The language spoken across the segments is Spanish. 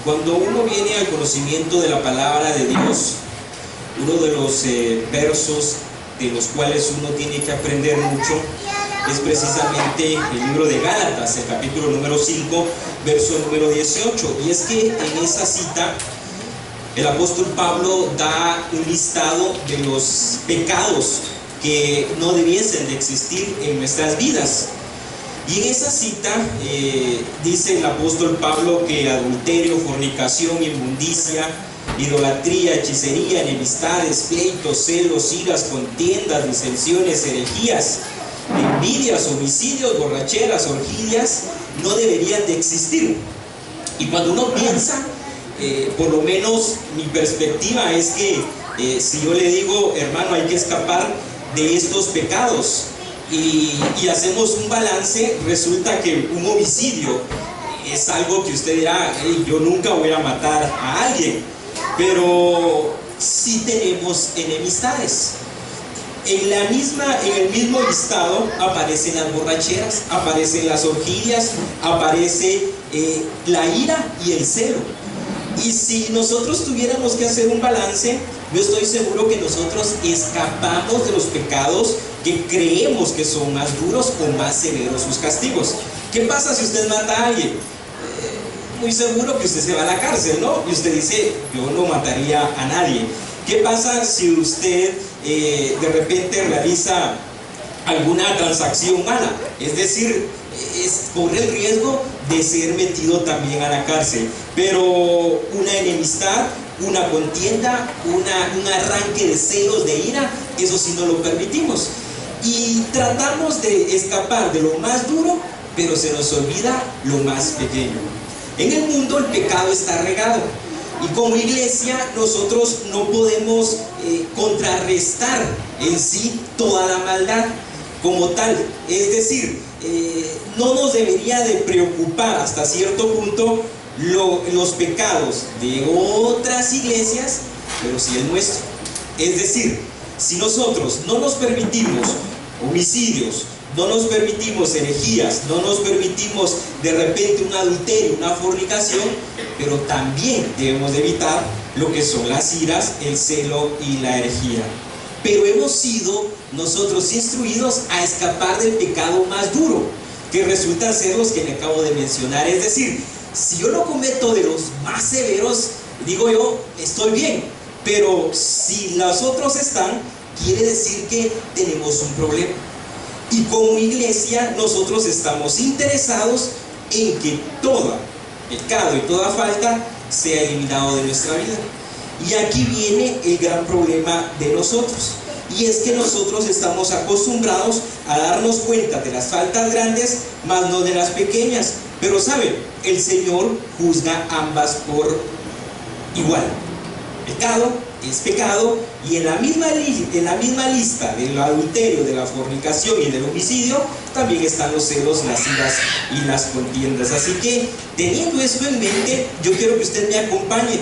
Cuando uno viene al conocimiento de la palabra de Dios, uno de los versos de los cuales uno tiene que aprender mucho es precisamente el libro de Gálatas, el capítulo número 5, verso número 18. Y es que en esa cita el apóstol Pablo da un listado de los pecados que no debiesen de existir en nuestras vidas. Y en esa cita dice el apóstol Pablo que adulterio, fornicación, inmundicia, idolatría, hechicería, enemistades, pleitos, celos, iras, contiendas, disensiones, herejías, envidias, homicidios, borracheras, orgías no deberían de existir. Y cuando uno piensa, por lo menos mi perspectiva es que si yo le digo, hermano, hay que escapar de estos pecados, y hacemos un balance, resulta que un homicidio es algo que usted dirá, hey, yo nunca voy a matar a alguien, pero sí tenemos enemistades. En el mismo listado aparecen las borracheras, aparecen las orgías, aparece la ira y el celo. Y si nosotros tuviéramos que hacer un balance, yo estoy seguro que nosotros escapamos de los pecados que creemos que son más duros o más severos sus castigos. ¿Qué pasa si usted mata a alguien? Muy seguro que usted se va a la cárcel, ¿no? Y usted dice, yo no mataría a nadie. ¿Qué pasa si usted de repente realiza alguna transacción mala? Es decir, corre el riesgo de ser metido también a la cárcel. Pero una enemistad, una contienda, un arranque de celos, de ira, eso sí no lo permitimos. Y tratamos de escapar de lo más duro, pero se nos olvida lo más pequeño. En el mundo el pecado está regado, y como iglesia nosotros no podemos contrarrestar en sí toda la maldad como tal. Es decir, no nos debería de preocupar hasta cierto punto los pecados de otras iglesias, pero sí el nuestro. Es decir, si nosotros no nos permitimos homicidios, no nos permitimos herejías, no nos permitimos de repente un adulterio, una fornicación, pero también debemos de evitar lo que son las iras, el celo y la herejía. Pero hemos sido nosotros instruidos a escapar del pecado más duro, que resultan ser los que le acabo de mencionar. Es decir, si yo no cometo de los más severos, digo yo, estoy bien, pero si los otros están, quiere decir que tenemos un problema. Y como iglesia nosotros estamos interesados en que todo pecado y toda falta sea eliminado de nuestra vida. Y aquí viene el gran problema de nosotros, y es que nosotros estamos acostumbrados a darnos cuenta de las faltas grandes, más no de las pequeñas. Pero saben, el Señor juzga ambas por igual. Pecado es pecado, y en la misma lista del adulterio, de la fornicación y del homicidio también están los celos, las iras y las contiendas. Así que, teniendo esto en mente, yo quiero que usted me acompañe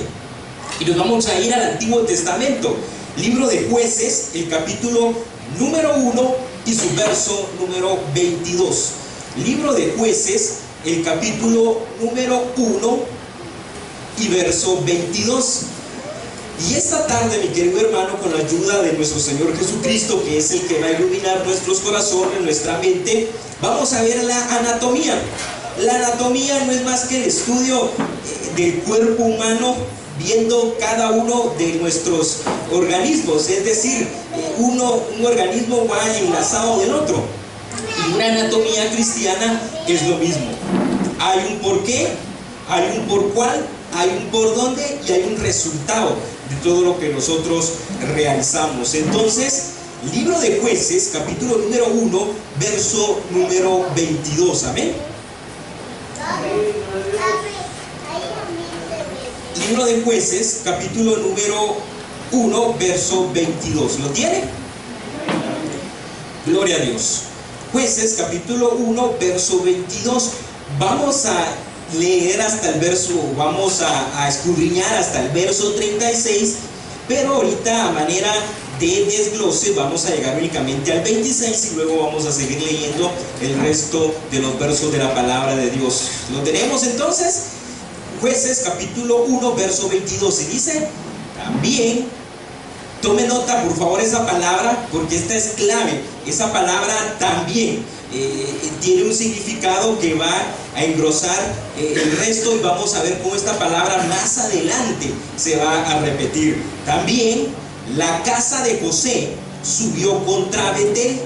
y nos vamos a ir al Antiguo Testamento, libro de Jueces, el capítulo número 1 y su verso número 22. Libro de Jueces, el capítulo número 1 y verso 22. Y esta tarde, mi querido hermano, con la ayuda de nuestro Señor Jesucristo, que es el que va a iluminar nuestros corazones, nuestra mente, vamos a ver la anatomía. La anatomía no es más que el estudio del cuerpo humano, viendo cada uno de nuestros organismos. Es decir, un organismo va enlazado del otro. Y una anatomía cristiana es lo mismo. Hay un por qué, hay un por cuál, hay un por dónde y hay un resultado de todo lo que nosotros realizamos. Entonces, libro de Jueces, capítulo número 1, verso número 22. Amén. Libro de Jueces, capítulo número 1, verso 22. ¿Lo tiene? Gloria a Dios. Jueces, capítulo 1, verso 22. Vamos a leer hasta el verso, vamos a escudriñar hasta el verso 36, pero ahorita a manera de desglose vamos a llegar únicamente al 26 y luego vamos a seguir leyendo el resto de los versos de la palabra de Dios. ¿Lo tenemos entonces? Jueces capítulo 1 verso 22, y dice también, tome nota por favor esa palabra, porque esta es clave. Esa palabra también tiene un significado que va a engrosar el resto, y vamos a ver cómo esta palabra más adelante se va a repetir. También la casa de José subió contra Betel,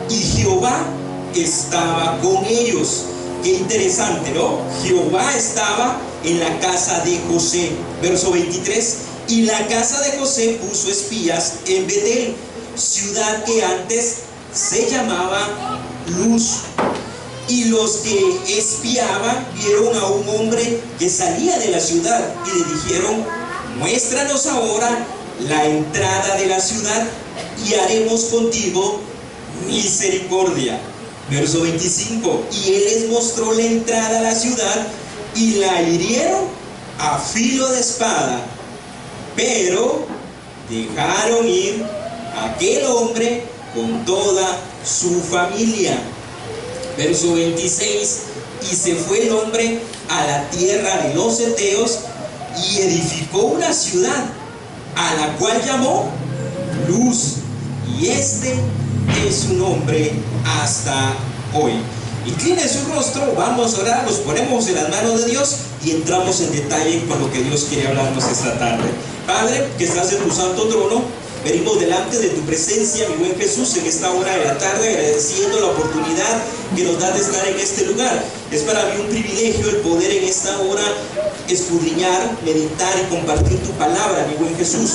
y Jehová estaba con ellos. Qué interesante, ¿no? Jehová estaba en la casa de José. Verso 23, y la casa de José puso espías en Betel, ciudad que antes se llamaba Luz. Y los que espiaban vieron a un hombre que salía de la ciudad y le dijeron: muéstranos ahora la entrada de la ciudad y haremos contigo misericordia. Verso 25, y él les mostró la entrada a la ciudad y la hirieron a filo de espada, pero dejaron ir a aquel hombre con toda su familia. Verso 26, y se fue el hombre a la tierra de los heteos y edificó una ciudad, a la cual llamó Luz, y este es su nombre hasta hoy. Incline su rostro, vamos a orar, nos ponemos en las manos de Dios y entramos en detalle con lo que Dios quiere hablarnos esta tarde. Padre, que estás en tu santo trono, venimos delante de tu presencia, mi buen Jesús, en esta hora de la tarde, agradeciendo la oportunidad que nos das de estar en este lugar. Es para mí un privilegio el poder en esta hora escudriñar, meditar y compartir tu palabra, mi buen Jesús.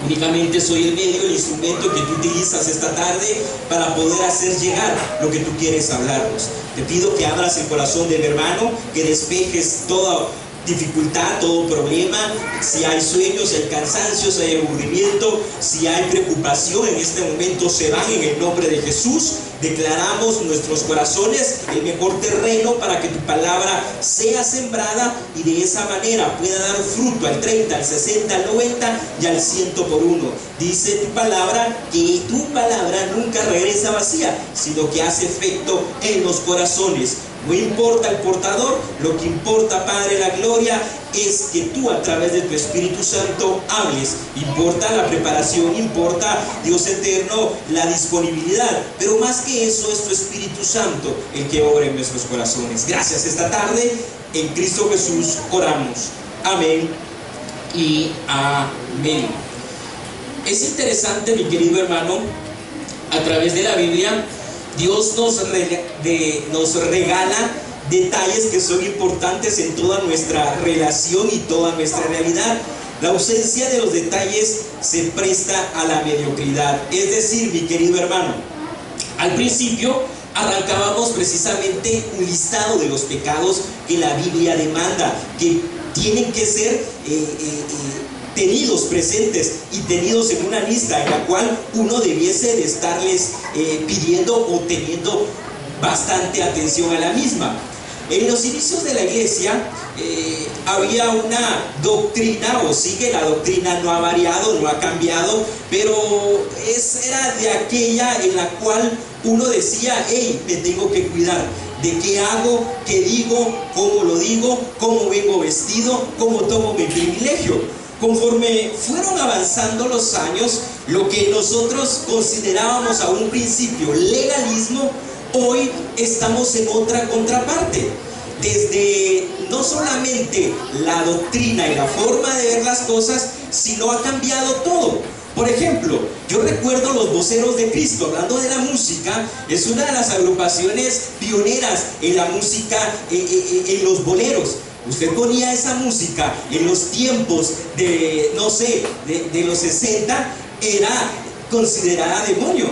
Únicamente soy el medio, el instrumento que tú utilizas esta tarde para poder hacer llegar lo que tú quieres hablarnos. Te pido que abras el corazón de mi hermano, que despejes toda dificultad, todo problema. Si hay sueños, si hay cansancio, si hay aburrimiento, si hay preocupación, en este momento se van en el nombre de Jesús. Declaramos nuestros corazones el mejor terreno para que tu palabra sea sembrada y de esa manera pueda dar fruto al 30, al 60, al 90 y al 100 por uno. Dice tu palabra que tu palabra nunca regresa vacía, sino que hace efecto en los corazones. No importa el portador, lo que importa, Padre, la gloria es que tú a través de tu Espíritu Santo hables. Importa la preparación, importa, Dios eterno, la disponibilidad, pero más que eso es tu Espíritu Santo el que obra en nuestros corazones. Gracias esta tarde, en Cristo Jesús oramos. Amén y amén. Es interesante, mi querido hermano, a través de la Biblia Dios nos regala detalles que son importantes en toda nuestra relación y toda nuestra realidad. La ausencia de los detalles se presta a la mediocridad. Es decir, mi querido hermano, al principio arrancábamos precisamente un listado de los pecados que la Biblia demanda, que tienen que ser tenidos presentes y tenidos en una lista en la cual uno debiese de estarles pidiendo o teniendo bastante atención a la misma. En los inicios de la iglesia había una doctrina, o sigue, la doctrina no ha variado, no ha cambiado, pero era de aquella en la cual uno decía: hey, me tengo que cuidar de qué hago, qué digo, cómo vengo vestido, cómo tomo mi privilegio. Conforme fueron avanzando los años, lo que nosotros considerábamos a un principio legalismo, hoy estamos en otra contraparte. Desde no solamente la doctrina y la forma de ver las cosas, sino ha cambiado todo. Por ejemplo, yo recuerdo los Voceros de Cristo, hablando de la música, es una de las agrupaciones pioneras en la música, en los boleros. Usted ponía esa música en los tiempos de, no sé, de los 60, era considerada demonio.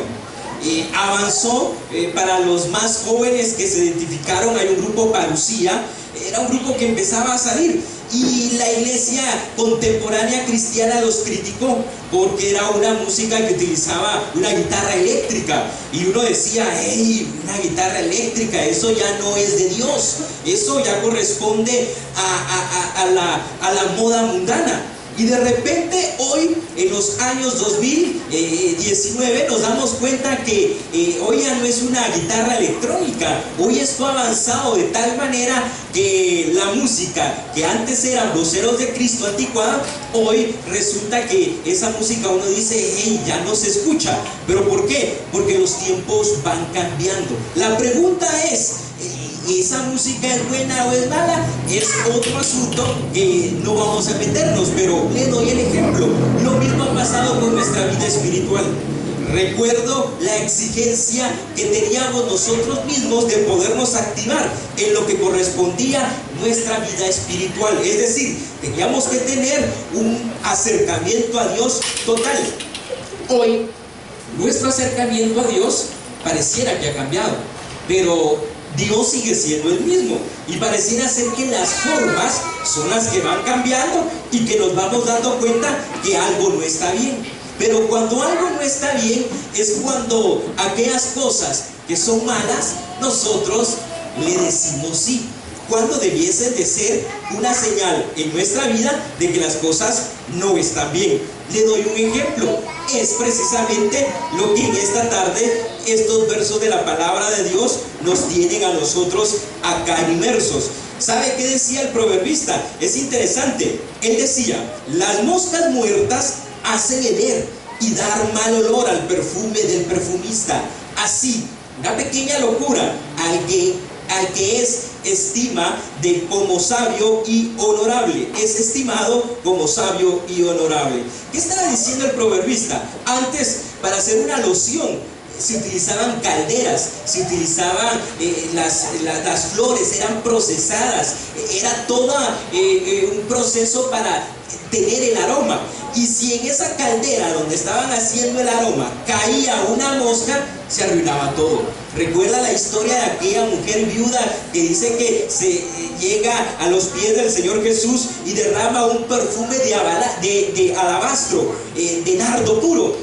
Avanzó para los más jóvenes que se identificaron. Hay un grupo, Parucía, era un grupo que empezaba a salir, y la iglesia contemporánea cristiana los criticó porque era una música que utilizaba una guitarra eléctrica, y uno decía: hey, una guitarra eléctrica, eso ya no es de Dios, eso ya corresponde a la moda mundana. Y de repente hoy, en los años 2019, nos damos cuenta que hoy ya no es una guitarra electrónica. Hoy esto ha avanzado de tal manera que la música que antes eran voceros de Cristo anticuada, hoy resulta que esa música uno dice, hey, ya no se escucha. ¿Pero por qué? Porque los tiempos van cambiando. La pregunta es, ¿esa música es buena o es mala? Es otro asunto que no vamos a meternos, pero le doy el ejemplo. Lo mismo ha pasado con nuestra vida espiritual. Recuerdo la exigencia que teníamos nosotros mismos de podernos activar en lo que correspondía a nuestra vida espiritual. Es decir, teníamos que tener un acercamiento a Dios total. Hoy, nuestro acercamiento a Dios pareciera que ha cambiado, pero Dios sigue siendo el mismo, y pareciera ser que las formas son las que van cambiando y que nos vamos dando cuenta que algo no está bien. Pero cuando algo no está bien es cuando aquellas cosas que son malas nosotros le decimos sí, cuando debiesen de ser una señal en nuestra vida de que las cosas no están bien. Le doy un ejemplo. Es precisamente lo que en esta tarde estos versos de la palabra de Dios nos tienen a nosotros acá inmersos. ¿Sabe qué decía el proverbista? Es interesante. Él decía, las moscas muertas hacen heler y dar mal olor al perfume del perfumista. Así, una pequeña locura al que es estima de como sabio y honorable. Es estimado como sabio y honorable. ¿Qué estaba diciendo el proverbista? Antes, para hacer una loción, se utilizaban calderas, se utilizaban las flores, eran procesadas, era todo un proceso para tener el aroma. Y si en esa caldera donde estaban haciendo el aroma caía una mosca, se arruinaba todo. Recuerda la historia de aquella mujer viuda que dice que se llega a los pies del Señor Jesús y derrama un perfume de alabastro, de nardo puro.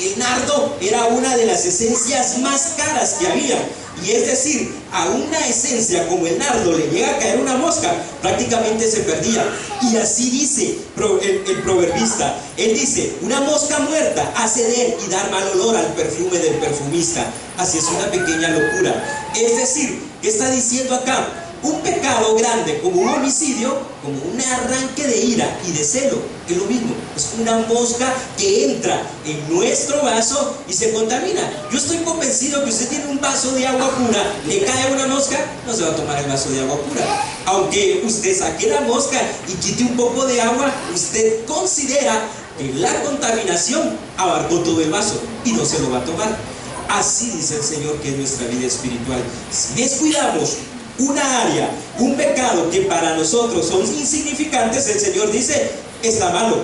El nardo era una de las esencias más caras que había. Y es decir, a una esencia como el nardo le llega a caer una mosca, prácticamente se perdía. Y así dice el proverbista. Él dice, una mosca muerta hace ceder y dar mal olor al perfume del perfumista. Así es una pequeña locura. Es decir, ¿qué está diciendo acá? Un pecado grande como un homicidio, como un arranque de ira y de celo, es lo mismo. Es una mosca que entra en nuestro vaso y se contamina. Yo estoy convencido que usted tiene un vaso de agua pura, le cae una mosca, no se va a tomar el vaso de agua pura. Aunque usted saque la mosca y quite un poco de agua, usted considera que la contaminación abarcó todo el vaso y no se lo va a tomar. Así dice el Señor que es nuestra vida espiritual. Si descuidamos una área, un pecado que para nosotros son insignificantes, el Señor dice, está malo.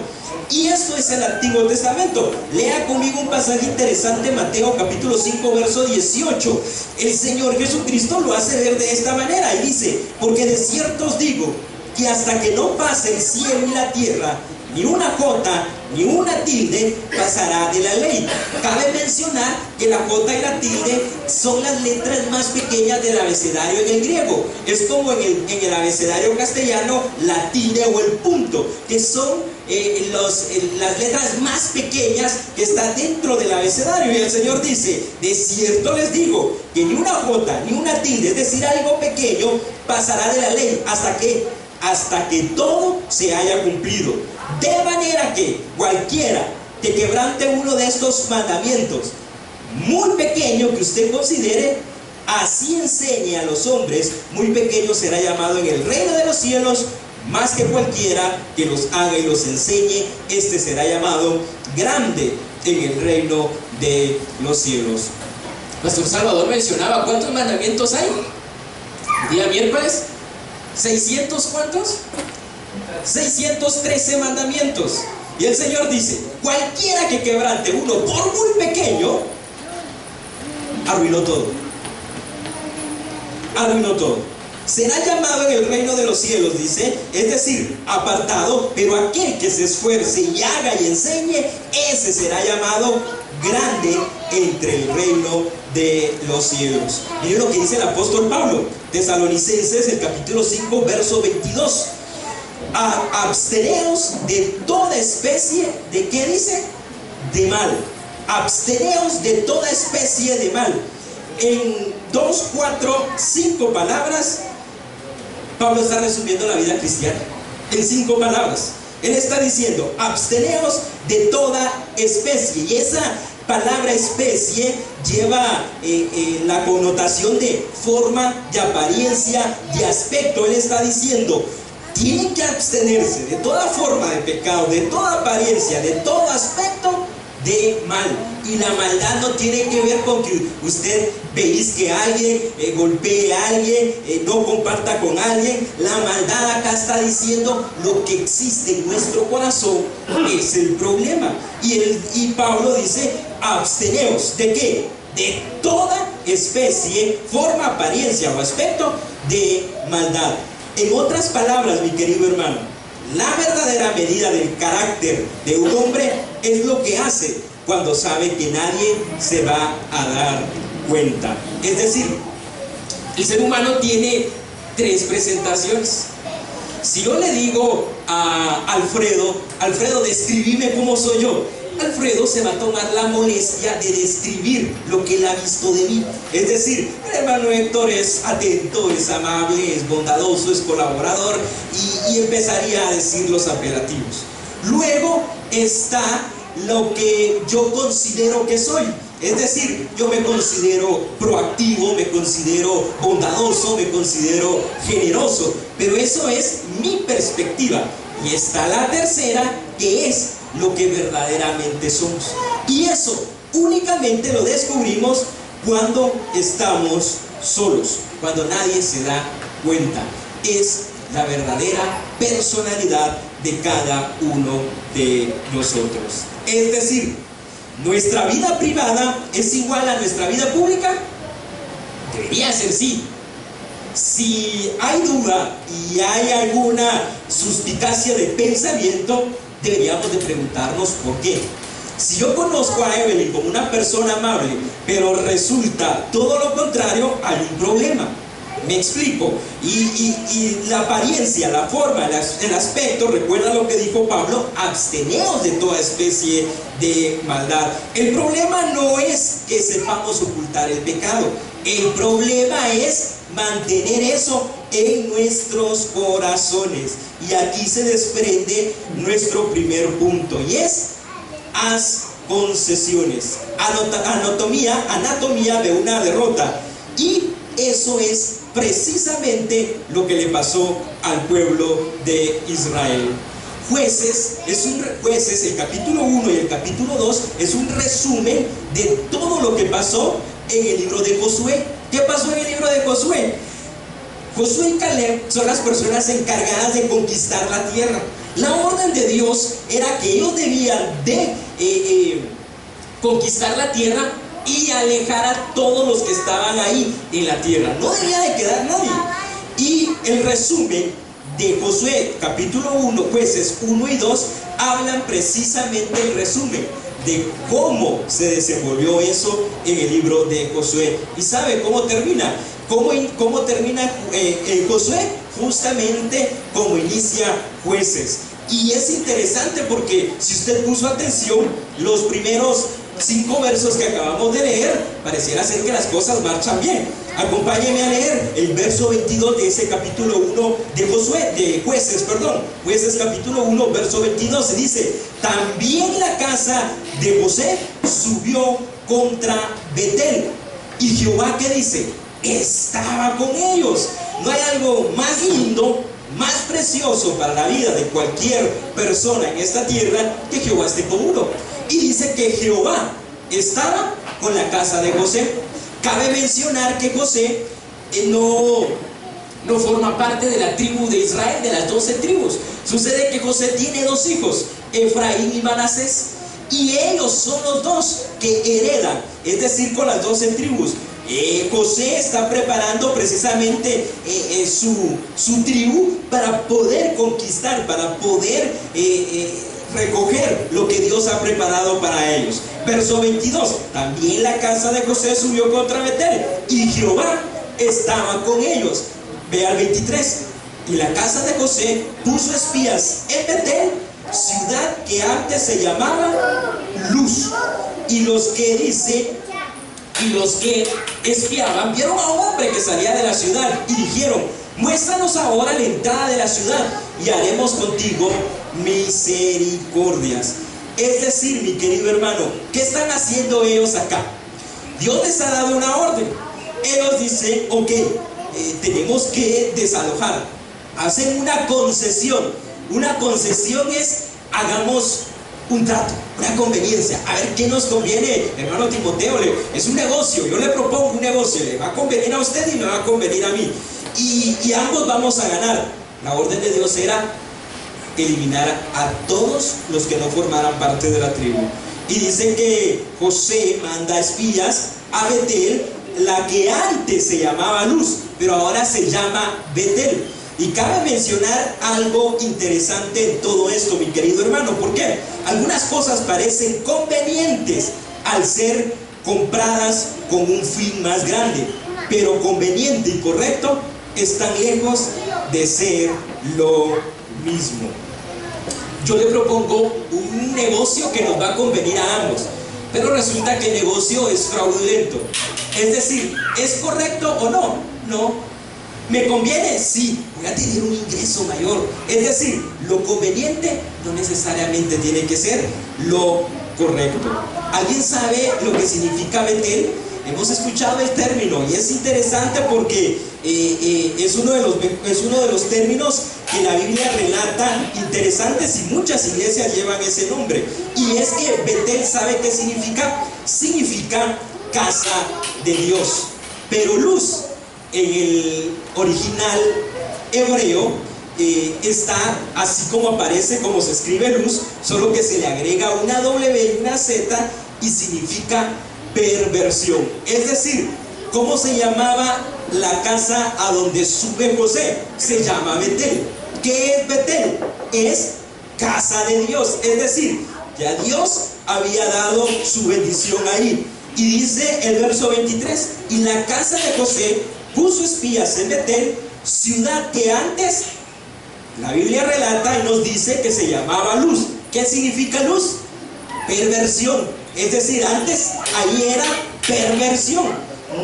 Y esto es el Antiguo Testamento. Lea conmigo un pasaje interesante, Mateo capítulo 5, verso 18. El Señor Jesucristo lo hace ver de esta manera y dice, porque de cierto os digo, que hasta que no pase el cielo y la tierra, ni una jota ni una tilde pasará de la ley. Cabe mencionar que la jota y la tilde son las letras más pequeñas del abecedario en el griego. Es como en el abecedario castellano la tilde o el punto, que son las letras más pequeñas que están dentro del abecedario. Y el Señor dice, de cierto les digo que ni una jota ni una tilde, es decir, algo pequeño, pasará de la ley hasta que todo se haya cumplido. De manera que cualquiera que quebrante uno de estos mandamientos, muy pequeño que usted considere, así enseñe a los hombres, muy pequeño será llamado en el reino de los cielos. Más que cualquiera que los haga y los enseñe, este será llamado grande en el reino de los cielos. Pastor Salvador mencionaba, ¿cuántos mandamientos hay? Día miércoles, 600, ¿cuántos? 613 mandamientos. Y el Señor dice, cualquiera que quebrante uno por muy pequeño, arruinó todo. Arruinó todo. Será llamado en el reino de los cielos, dice, es decir, apartado, pero aquel que se esfuerce y haga y enseñe, ese será llamado grande entre el reino de los cielos. Miren lo que dice el apóstol Pablo, Tesalonicenses, el capítulo 5, verso 22. absteneos de toda especie de, ¿qué dice? De mal. Absteneos de toda especie de mal. En 2, 4, 5 palabras, Pablo está resumiendo la vida cristiana en 5 palabras. Él está diciendo, absteneos de toda especie. Y esa palabra especie lleva la connotación de forma, de apariencia, de aspecto. Él está diciendo, tienen que abstenerse de toda forma de pecado, de toda apariencia, de todo aspecto de mal. Y la maldad no tiene que ver con que usted pellizque a alguien, golpee a alguien, no comparta con alguien. La maldad acá está diciendo lo que existe en nuestro corazón es el problema. Y Pablo dice, absteneos ¿de qué? De toda especie, forma, apariencia o aspecto de maldad. En otras palabras, mi querido hermano, la verdadera medida del carácter de un hombre es lo que hace cuando sabe que nadie se va a dar cuenta. Es decir, el ser humano tiene 3 presentaciones. Si yo le digo a Alfredo, describime cómo soy yo, Alfredo se va a tomar la molestia de describir lo que él ha visto de mí. Es decir, el hermano Héctor es atento, es amable, es bondadoso, es colaborador, y empezaría a decir los apelativos. Luego está lo que yo considero que soy. Es decir, yo me considero proactivo, me considero bondadoso, me considero generoso, pero eso es mi perspectiva. Y está la tercera, que es lo que verdaderamente somos. Y eso únicamente lo descubrimos cuando estamos solos, cuando nadie se da cuenta. Es la verdadera personalidad de cada uno de nosotros. Es decir, ¿nuestra vida privada es igual a nuestra vida pública? Debería ser sí. Si hay duda y hay alguna suspicacia de pensamiento, deberíamos de preguntarnos por qué. Si yo conozco a Evelyn como una persona amable, pero resulta todo lo contrario, hay un problema. Me explico. Y la apariencia, la forma, el aspecto, recuerda lo que dijo Pablo, absteneos de toda especie de maldad. El problema no es que sepamos ocultar el pecado. El problema es mantener eso en nuestros corazones. Y aquí se desprende nuestro primer punto, y es: haz concesiones. Anatomía de una derrota. Y eso es precisamente lo que le pasó al pueblo de Israel. Jueces, el capítulo 1 y el capítulo 2 es un resumen de todo lo que pasó en el libro de Josué. ¿Qué pasó en el libro de Josué? Josué y Caleb son las personas encargadas de conquistar la tierra. La orden de Dios era que ellos debían de conquistar la tierra y alejar a todos los que estaban ahí en la tierra. No debía de quedar nadie. Y el resumen de Josué, capítulo 1, jueces 1 y 2, hablan precisamente el resumen de cómo se desenvolvió eso en el libro de Josué. ¿Y sabe cómo termina? ¿Cómo termina Josué? Justamente como inicia Jueces. Y es interesante porque si usted puso atención, los primeros 5 versos que acabamos de leer, pareciera ser que las cosas marchan bien. Acompáñenme a leer el verso 22 de ese capítulo 1 de Jueces, Jueces capítulo 1, verso 22, se dice: también la casa de José subió contra Betel, y Jehová, ¿qué dice? Estaba con ellos. No hay algo más lindo, más precioso para la vida de cualquier persona en esta tierra que Jehová esté con uno. Y dice que Jehová estaba con la casa de José. Cabe mencionar que José no forma parte de la tribu de Israel, de las 12 tribus. Sucede que José tiene 2 hijos, Efraín y Manasés, y ellos son los 2 que heredan, es decir, con las 12 tribus. José está preparando precisamente su tribu para poder conquistar, para poder recoger lo que Dios ha preparado para ellos. Verso 22: también la casa de José subió contra Betel, y Jehová estaba con ellos. Ve al 23: Y la casa de José puso espías en Betel, ciudad que antes se llamaba Luz. Y los que espiaban vieron a un hombre que salía de la ciudad y dijeron: muéstranos ahora la entrada de la ciudad y haremos contigo misericordias. Es decir, mi querido hermano, ¿qué están haciendo ellos acá? Dios les ha dado una orden. Ellos dicen: ok, tenemos que desalojar. Hacen una concesión. Una concesión es: hagamos un trato, una conveniencia, a ver qué nos conviene, hermano Timoteo. Es un negocio, yo le propongo un negocio, le va a convenir a usted y me va a convenir a mí, y ambos vamos a ganar. La orden de Dios era eliminar a todos los que no formaran parte de la tribu. Y dice que José manda espías a Betel, la que antes se llamaba Luz, pero ahora se llama Betel. Y cabe mencionar algo interesante en todo esto, mi querido hermano. ¿Por qué? Algunas cosas parecen convenientes al ser compradas con un fin más grande, pero conveniente y correcto están lejos de ser lo mismo. Yo le propongo un negocio que nos va a convenir a ambos, pero resulta que el negocio es fraudulento. Es decir, ¿es correcto o no? No. ¿Me conviene? Sí, voy a tener un ingreso mayor. Es decir, lo conveniente no necesariamente tiene que ser lo correcto. ¿Alguien sabe lo que significa Betel? Hemos escuchado el término y es interesante porque es uno de los términos que la Biblia relata interesantes, y muchas iglesias llevan ese nombre. Y es que Betel, ¿sabe qué significa? Significa casa de Dios. Pero Luz, en el original hebreo, está así como aparece, como se escribe Luz, solo que se le agrega una W y una Z, y significa perversión. Es decir, ¿cómo se llamaba la casa a donde sube José? Se llama Betel. ¿Qué es Betel? Es casa de Dios. Es decir, ya Dios había dado su bendición ahí. Y dice el verso 23: y la casa de José puso espías en Betel, ciudad que antes, la Biblia relata y nos dice que se llamaba Luz. ¿Qué significa Luz? Perversión. Es decir, antes ahí era perversión.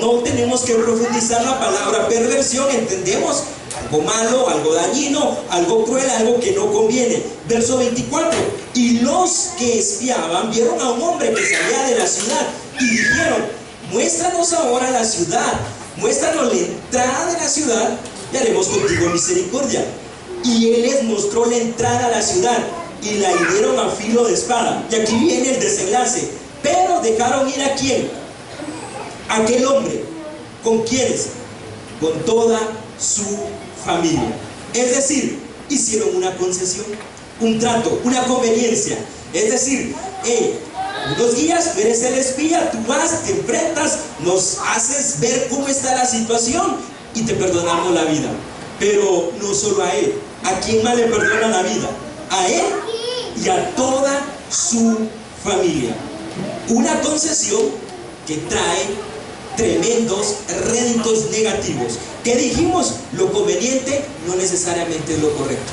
No tenemos que profundizar la palabra perversión, entendemos algo malo, algo dañino, algo cruel, algo que no conviene. Verso 24: y los que espiaban vieron a un hombre que salía de la ciudad y dijeron: muéstranos ahora la ciudad, muéstranos la entrada de la ciudad y haremos contigo misericordia. Y él les mostró la entrada a la ciudad y la hirieron a filo de espada. Y aquí viene el desenlace. Pero dejaron ir ¿a quién? Aquel hombre. ¿Con quiénes? Con toda su familia. Es decir, hicieron una concesión, un trato, una conveniencia. Es decir, unos días, tú eres el espía, tú vas, te enfrentas, nos haces ver cómo está la situación y te perdonamos la vida. Pero no solo a él. ¿A quién más le perdona la vida? A él y a toda su familia. Una concesión que trae tremendos réditos negativos. ¿Qué dijimos? Lo conveniente no necesariamente es lo correcto.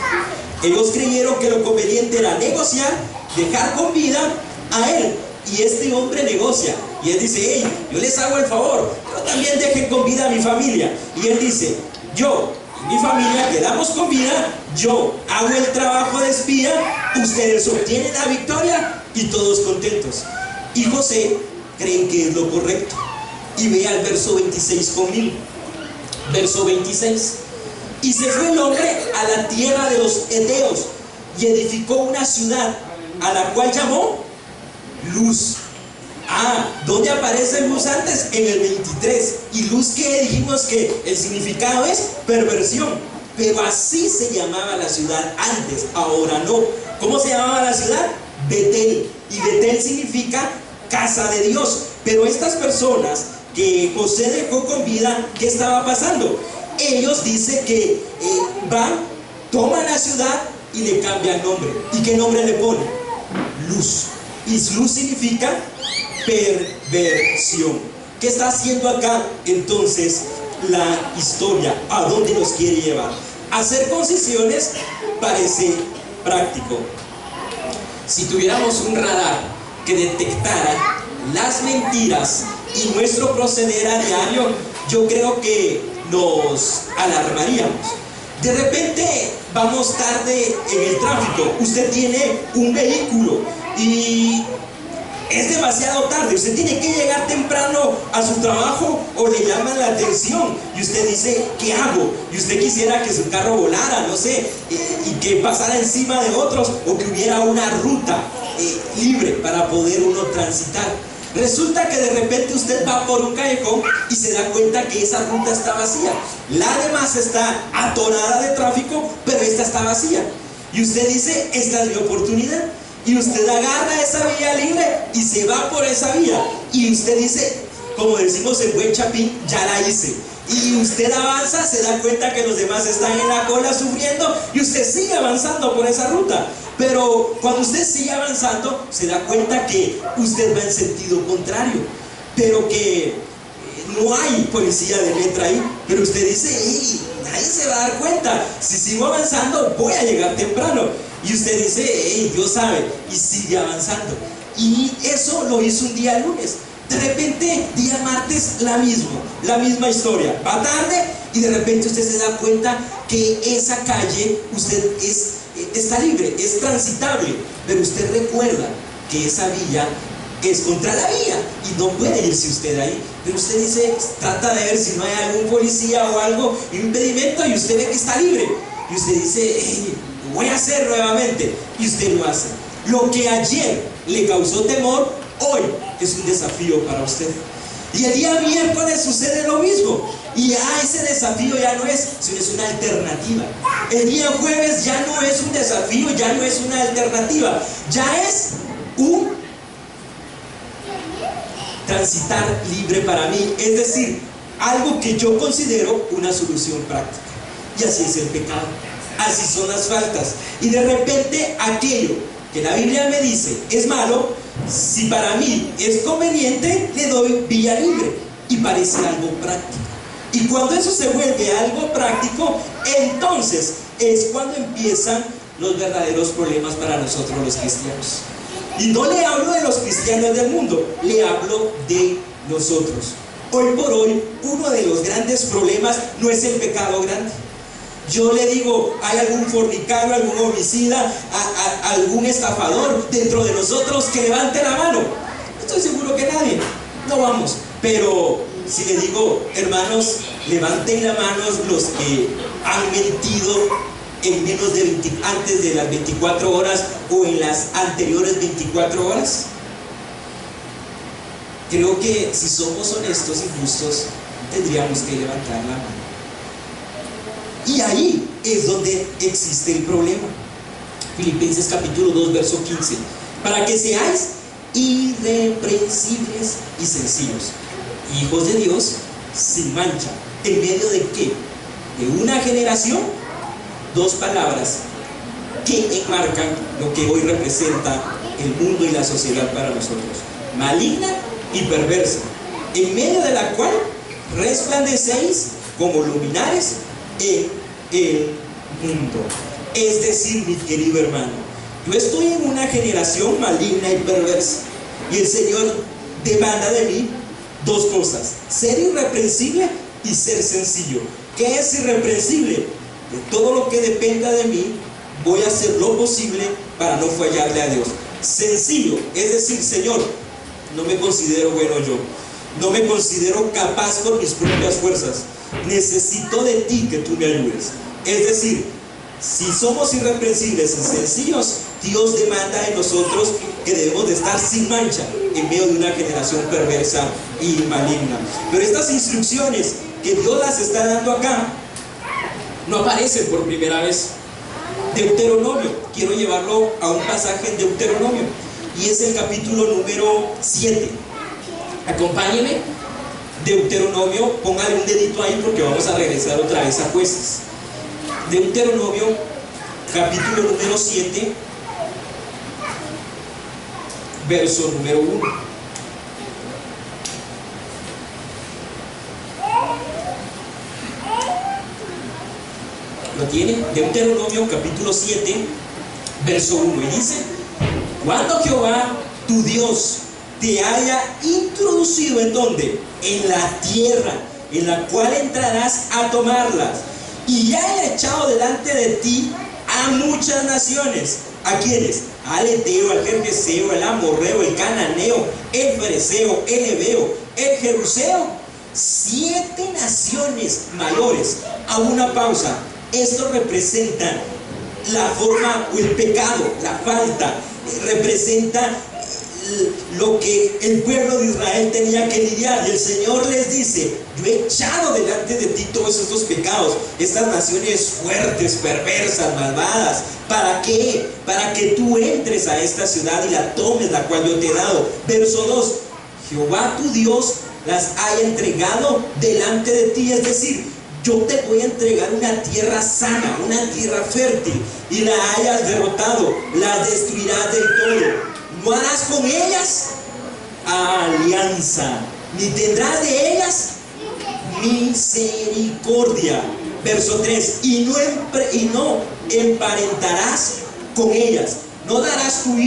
Ellos creyeron que lo conveniente era negociar, dejar con vida a él. Y este hombre negocia. Y él dice: hey, yo les hago el favor, pero también dejen con vida a mi familia. Y él dice: yo y mi familia quedamos con vida, yo hago el trabajo de espía, ustedes obtienen la victoria y todos contentos. Y José cree que es lo correcto. Y ve al verso 26 conmigo. Verso 26: y se fue el hombre a la tierra de los Eteos y edificó una ciudad a la cual llamó Luz. ¿Dónde aparece Luz antes? En el 23. Y Luz, que dijimos que el significado es perversión, pero así se llamaba la ciudad antes, ahora no. ¿Cómo se llamaba la ciudad? Betel. Y Betel significa casa de Dios. Pero estas personas que José dejó con vida, ¿qué estaba pasando? Ellos dicen que van, toman la ciudad y le cambian nombre. ¿Y qué nombre le ponen? Luz. Y Luz significa perversión. ¿Qué está haciendo acá entonces la historia? ¿A dónde nos quiere llevar? hacer concesiones parece práctico. Si tuviéramos un radar que detectara las mentiras y nuestro proceder a diario, yo creo que nos alarmaríamos. De repente vamos tarde en el tráfico, usted tiene un vehículo y es demasiado tarde, usted tiene que llegar temprano a su trabajo o le llaman la atención y usted dice, ¿qué hago? Y usted quisiera que su carro volara, no sé, y que pasara encima de otros, o que hubiera una ruta libre para poder uno transitar. Resulta que de repente usted va por un callejón y se da cuenta que esa ruta está vacía. La demás está atorada de tráfico, pero esta está vacía. Y usted dice, esta es mi oportunidad. Y usted agarra esa vía libre y se va por esa vía. Y usted dice, como decimos en buen chapín, ya la hice. Y usted avanza, se da cuenta que los demás están en la cola sufriendo y usted sigue avanzando por esa ruta. Pero cuando usted sigue avanzando, se da cuenta que usted va en sentido contrario, pero que no hay policía de letra ahí. Pero usted dice, hey, nadie se va a dar cuenta, si sigo avanzando voy a llegar temprano. Y usted dice, hey, Dios sabe, y sigue avanzando. Y eso lo hizo un día lunes. De repente, día martes, la misma historia. Va tarde y de repente usted se da cuenta que esa calle está libre, es transitable, pero usted recuerda que esa vía es contra la vía y no puede irse usted ahí. Pero usted dice, trata de ver si no hay algún policía o algo, impedimento, y usted ve que está libre. Y usted dice, hey, lo voy a hacer nuevamente, y usted lo hace. Lo que ayer le causó temor, hoy es un desafío para usted. Y el día miércoles sucede lo mismo. Y ya ese desafío ya no es, sino es una alternativa. El día jueves ya no es un desafío, ya no es una alternativa. Ya es un transitar libre para mí. Es decir, algo que yo considero una solución práctica. Y así es el pecado. Así son las faltas. Y de repente aquello que la Biblia me dice es malo, si para mí es conveniente, le doy vía libre. Y parece algo práctico. Y cuando eso se vuelve algo práctico, entonces es cuando empiezan los verdaderos problemas para nosotros los cristianos. Y no le hablo de los cristianos del mundo, le hablo de nosotros. Hoy por hoy, uno de los grandes problemas no es el pecado grande. Yo le digo, hay algún fornicario, algún homicida, algún estafador dentro de nosotros, que levante la mano. Estoy seguro que nadie, no vamos. Pero si le digo, hermanos, levanten la mano los que han mentido en menos de antes de las 24 horas o en las anteriores 24 horas. Creo que si somos honestos y justos, tendríamos que levantar la mano. Y ahí es donde existe el problema. Filipenses capítulo 2, verso 15. Para que seáis irreprensibles y sencillos, hijos de Dios, sin mancha. ¿En medio de qué? De una generación. Dos palabras que enmarcan lo que hoy representa el mundo y la sociedad para nosotros: maligna y perversa, en medio de la cual resplandecéis como luminares en el mundo. Es decir, mi querido hermano, yo estoy en una generación maligna y perversa, y el Señor demanda de mí dos cosas: ser irreprensible y ser sencillo. ¿Qué es irreprensible? De todo lo que dependa de mí, voy a hacer lo posible para no fallarle a Dios. Sencillo, es decir, Señor, no me considero bueno yo, no me considero capaz por mis propias fuerzas, necesito de ti que tú me ayudes. Es decir, si somos irreprensibles y sencillos, Dios demanda de nosotros que debemos de estar sin mancha en medio de una generación perversa y maligna. Pero estas instrucciones que Dios las está dando acá no aparecen por primera vez. Deuteronomio, quiero llevarlo a un pasaje en Deuteronomio, y es el capítulo número 7. Acompáñenme. Deuteronomio, póngale un dedito ahí porque vamos a regresar otra vez a Jueces. Deuteronomio, capítulo número 7, verso número 1. ¿Lo tiene, Deuteronomio capítulo 7, verso 1, y dice: cuando Jehová tu Dios te haya introducido ¿en dónde? En la tierra en la cual entrarás a tomarlas, y ya haya echado delante de ti a muchas naciones. ¿A quiénes? Al Eteo, al Gergeseo, el Amorreo, el Cananeo, el Fereceo, el Heveo, el Jebuseo. 7 naciones mayores. A una pausa. Esto representa la forma o el pecado, la falta. Representa lo que el pueblo de Israel tenía que lidiar. Y el Señor les dice: yo he echado delante de ti todos estos pecados, estas naciones fuertes, perversas, malvadas. ¿Para qué? Para que tú entres a esta ciudad y la tomes, la cual yo te he dado. Verso 2: Jehová tu Dios las haya entregado delante de ti. Es decir, yo te voy a entregar una tierra sana, una tierra fértil, y la hayas derrotado, la destruirás del todo. No harás con ellas alianza, ni tendrás de ellas misericordia. Verso 3: y no emparentarás con ellas. No darás tu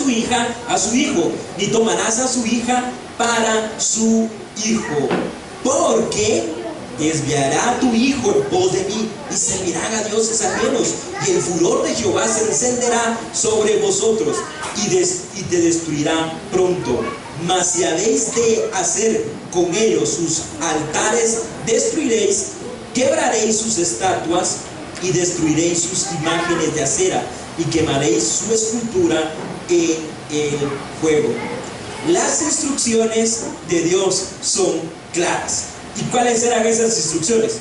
hija a su hijo, ni tomarás a su hija para su hijo, porque desviará tu hijo en pos de mí, y servirán a dioses ajenos, y el furor de Jehová se encenderá sobre vosotros, y te destruirá pronto. Mas si habéis de hacer con ellos sus altares, destruiréis, quebraréis sus estatuas, y destruiréis sus imágenes de acera, y quemaréis su escultura en el fuego. Las instrucciones de Dios son claras. ¿Y cuáles eran esas instrucciones?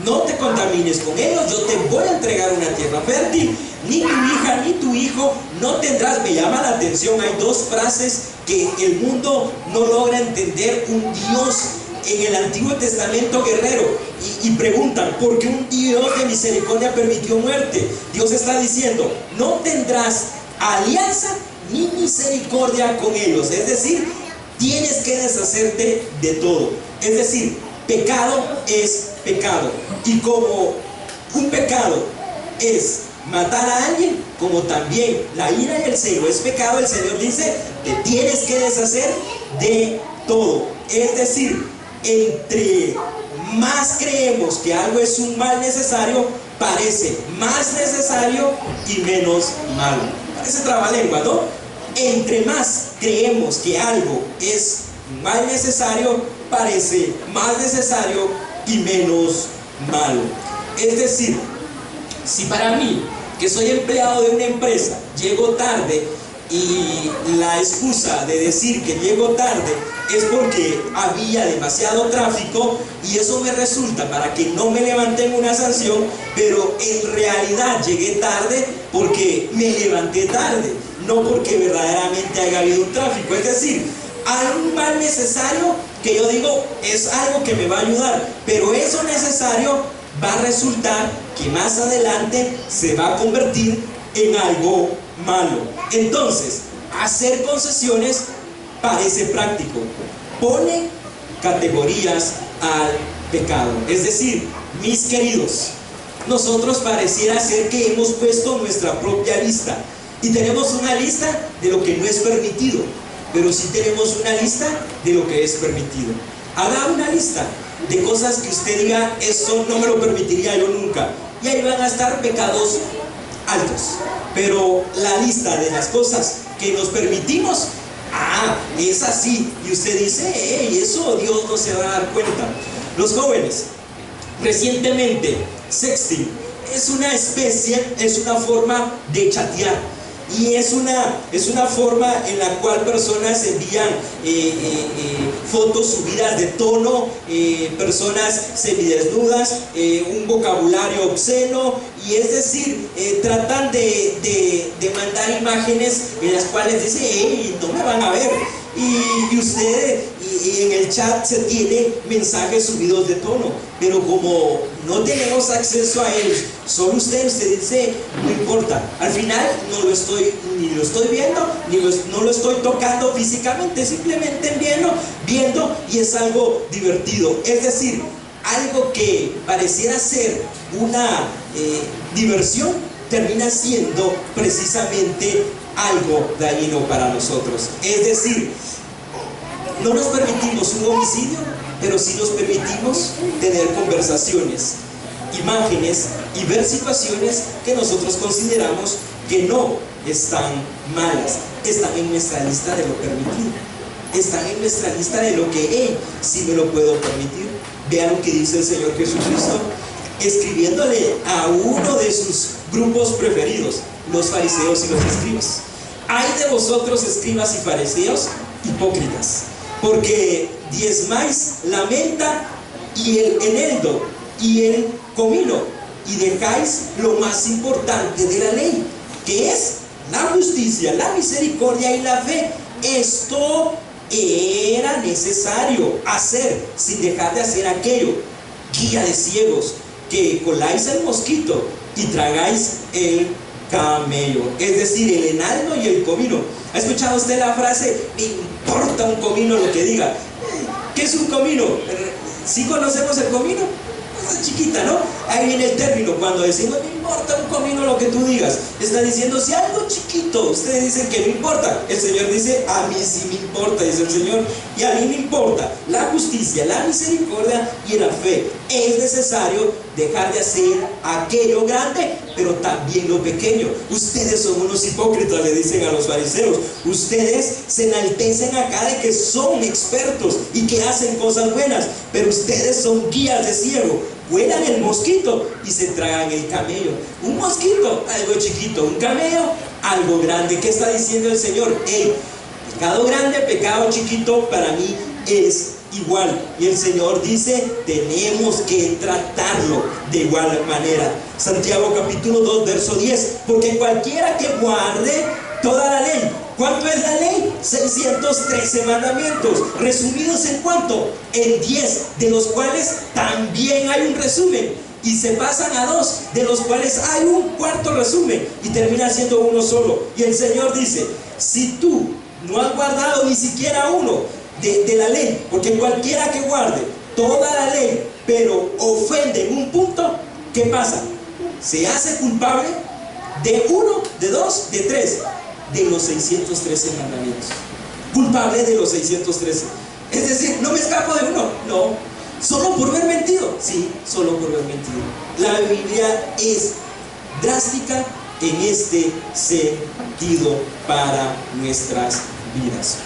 No te contamines con ellos, yo te voy a entregar una tierra fértil, ni tu hija ni tu hijo no tendrás. Me llama la atención, hay 2 frases que el mundo no logra entender. Un Dios en el Antiguo Testamento guerrero, y preguntan: ¿por qué un Dios de misericordia permitió muerte? Dios está diciendo: no tendrás alianza ni misericordia con ellos. Es decir, tienes que deshacerte de todo. Es decir, pecado es pecado, y como un pecado es matar a alguien, como también la ira y el celo es pecado, el Señor dice: te tienes que deshacer de todo. Es decir, entre más creemos que algo es un mal necesario, parece más necesario y menos malo. Parece trabalengua, ¿no? Entre más creemos que algo es un mal necesario, parece más necesario y menos malo. Es decir, si para mí, que soy empleado de una empresa, llego tarde, y la excusa de decir que llego tarde es porque había demasiado tráfico, y eso me resulta para que no me levanten una sanción, pero en realidad llegué tarde porque me levanté tarde, no porque verdaderamente haya habido un tráfico. Es decir, hay un mal necesario que yo digo es algo que me va a ayudar, pero eso necesario va a resultar que más adelante se va a convertir en algo malo. Entonces, hacer concesiones parece práctico, pone categorías al pecado. Es decir, mis queridos, nosotros pareciera ser que hemos puesto nuestra propia lista, y tenemos una lista de lo que no es permitido, pero sí tenemos una lista de lo que es permitido. Haga una lista de cosas que usted diga: eso no me lo permitiría yo nunca, y ahí van a estar pecados altos. Pero la lista de las cosas que nos permitimos, es así, y usted dice: hey, eso Dios no se va a dar cuenta. Los jóvenes, recientemente, sexting es una forma de chatear. Y es una forma en la cual personas envían fotos subidas de tono, personas semidesnudas, un vocabulario obsceno, y es decir, tratan de mandar imágenes en las cuales dice: hey, no me van a ver. Y usted, y en el chat se tiene mensajes subidos de tono, pero como no tenemos acceso a ellos, solo usted dice: no importa, al final no lo estoy, ni lo estoy viendo, no lo estoy tocando físicamente, simplemente viendo, y es algo divertido. Es decir, algo que pareciera ser una diversión, termina siendo precisamente algo dañino para nosotros. Es decir, no nos permitimos un homicidio, pero sí nos permitimos tener conversaciones, imágenes y ver situaciones que nosotros consideramos que no están malas, están en nuestra lista de lo permitido, están en nuestra lista de lo que sí me lo puedo permitir. Vean lo que dice el Señor Jesucristo, escribiéndole a uno de sus grupos preferidos, los fariseos y los escribas: ay de vosotros, escribas y fariseos, hipócritas, porque diezmáis la menta y el eneldo y el comino, y dejáis lo más importante de la ley, que es la justicia, la misericordia y la fe. Esto era necesario hacer sin dejar de hacer aquello. Guía de ciegos, que coláis el mosquito y tragáis el camello, es decir, el enaldo y el comino. ¿Ha escuchado usted la frase: me importa un comino lo que diga? ¿Qué es un comino? ¿Sí conocemos el comino? Cosa chiquita, ¿no? Ahí viene el término, cuando decimos me importa un comino lo que tú digas, está diciendo si algo chiquito ustedes dicen que no importa, el Señor dice a mí sí me importa, dice el Señor, y a mí me importa la justicia, la misericordia y la fe. Es necesario dejar de hacer aquello grande, pero también lo pequeño. Ustedes son unos hipócritas, le dicen a los fariseos. Ustedes se enaltecen acá de que son expertos y que hacen cosas buenas, pero ustedes son guías de ciego. Vuelan el mosquito y se tragan el camello. Un mosquito, algo chiquito; un camello, algo grande. ¿Qué está diciendo el Señor? Pecado grande, pecado chiquito, para mí es igual. Y el Señor dice, tenemos que tratarlo de igual manera. Santiago capítulo 2, verso 10: porque cualquiera que guarde toda la ley. ¿Cuánto es la ley? 613 mandamientos. ¿Resumidos en cuánto? En 10, de los cuales también hay un resumen. Y se pasan a 2, de los cuales hay un cuarto resumen. Y termina siendo uno solo. Y el Señor dice, si tú no has guardado ni siquiera uno de la ley, porque cualquiera que guarde toda la ley, pero ofende en un punto, ¿qué pasa? Se hace culpable de 1, de 2, de 3, de los 613 mandamientos. Culpable de los 613. Es decir, no me escapo de uno. No, solo por haber mentido. Sí, solo por haber mentido. La Biblia es drástica en este sentido para nuestras vidas.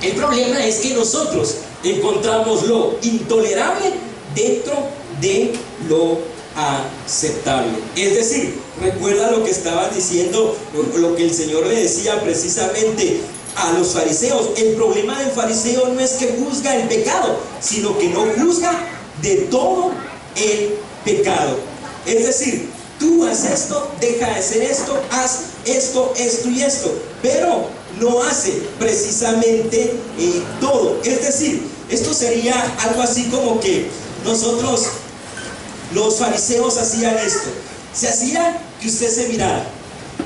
El problema es que nosotros encontramos lo intolerable dentro de lo aceptable. Es decir, recuerda lo que estaba diciendo, lo que el Señor le decía precisamente a los fariseos. El problema del fariseo no es que juzga el pecado, sino que no juzga de todo el pecado. Es decir, tú haz esto, deja de hacer esto, haz esto, esto y esto, pero no hace precisamente todo. Es decir, esto sería algo así como que nosotros, los fariseos, hacían esto. Se hacía que usted se mirara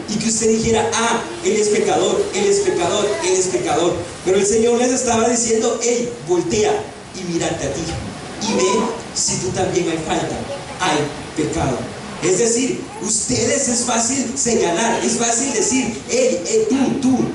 y que usted dijera, ah, él es pecador, él es pecador, él es pecador. Pero el Señor les estaba diciendo, hey, voltea y mírate a ti y ve si tú también hay falta, hay pecado. Es decir, ustedes es fácil señalar, es fácil decir, hey,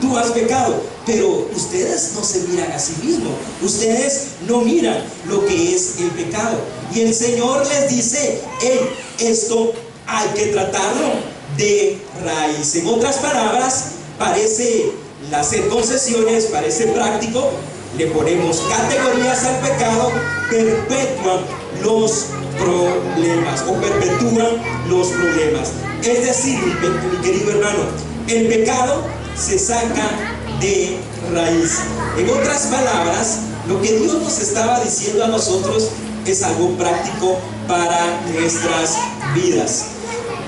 tú has pecado, pero ustedes no se miran a sí mismos, ustedes no miran lo que es el pecado. Y el Señor les dice, hey, esto hay que tratarlo de raíz. En otras palabras, parece hacer concesiones, parece práctico, le ponemos categorías al pecado, perpetúan los problemas o perpetúan los problemas. Es decir, mi querido hermano, el pecado se saca de raíz. En otras palabras, lo que Dios nos estaba diciendo a nosotros es algo práctico para nuestras vidas.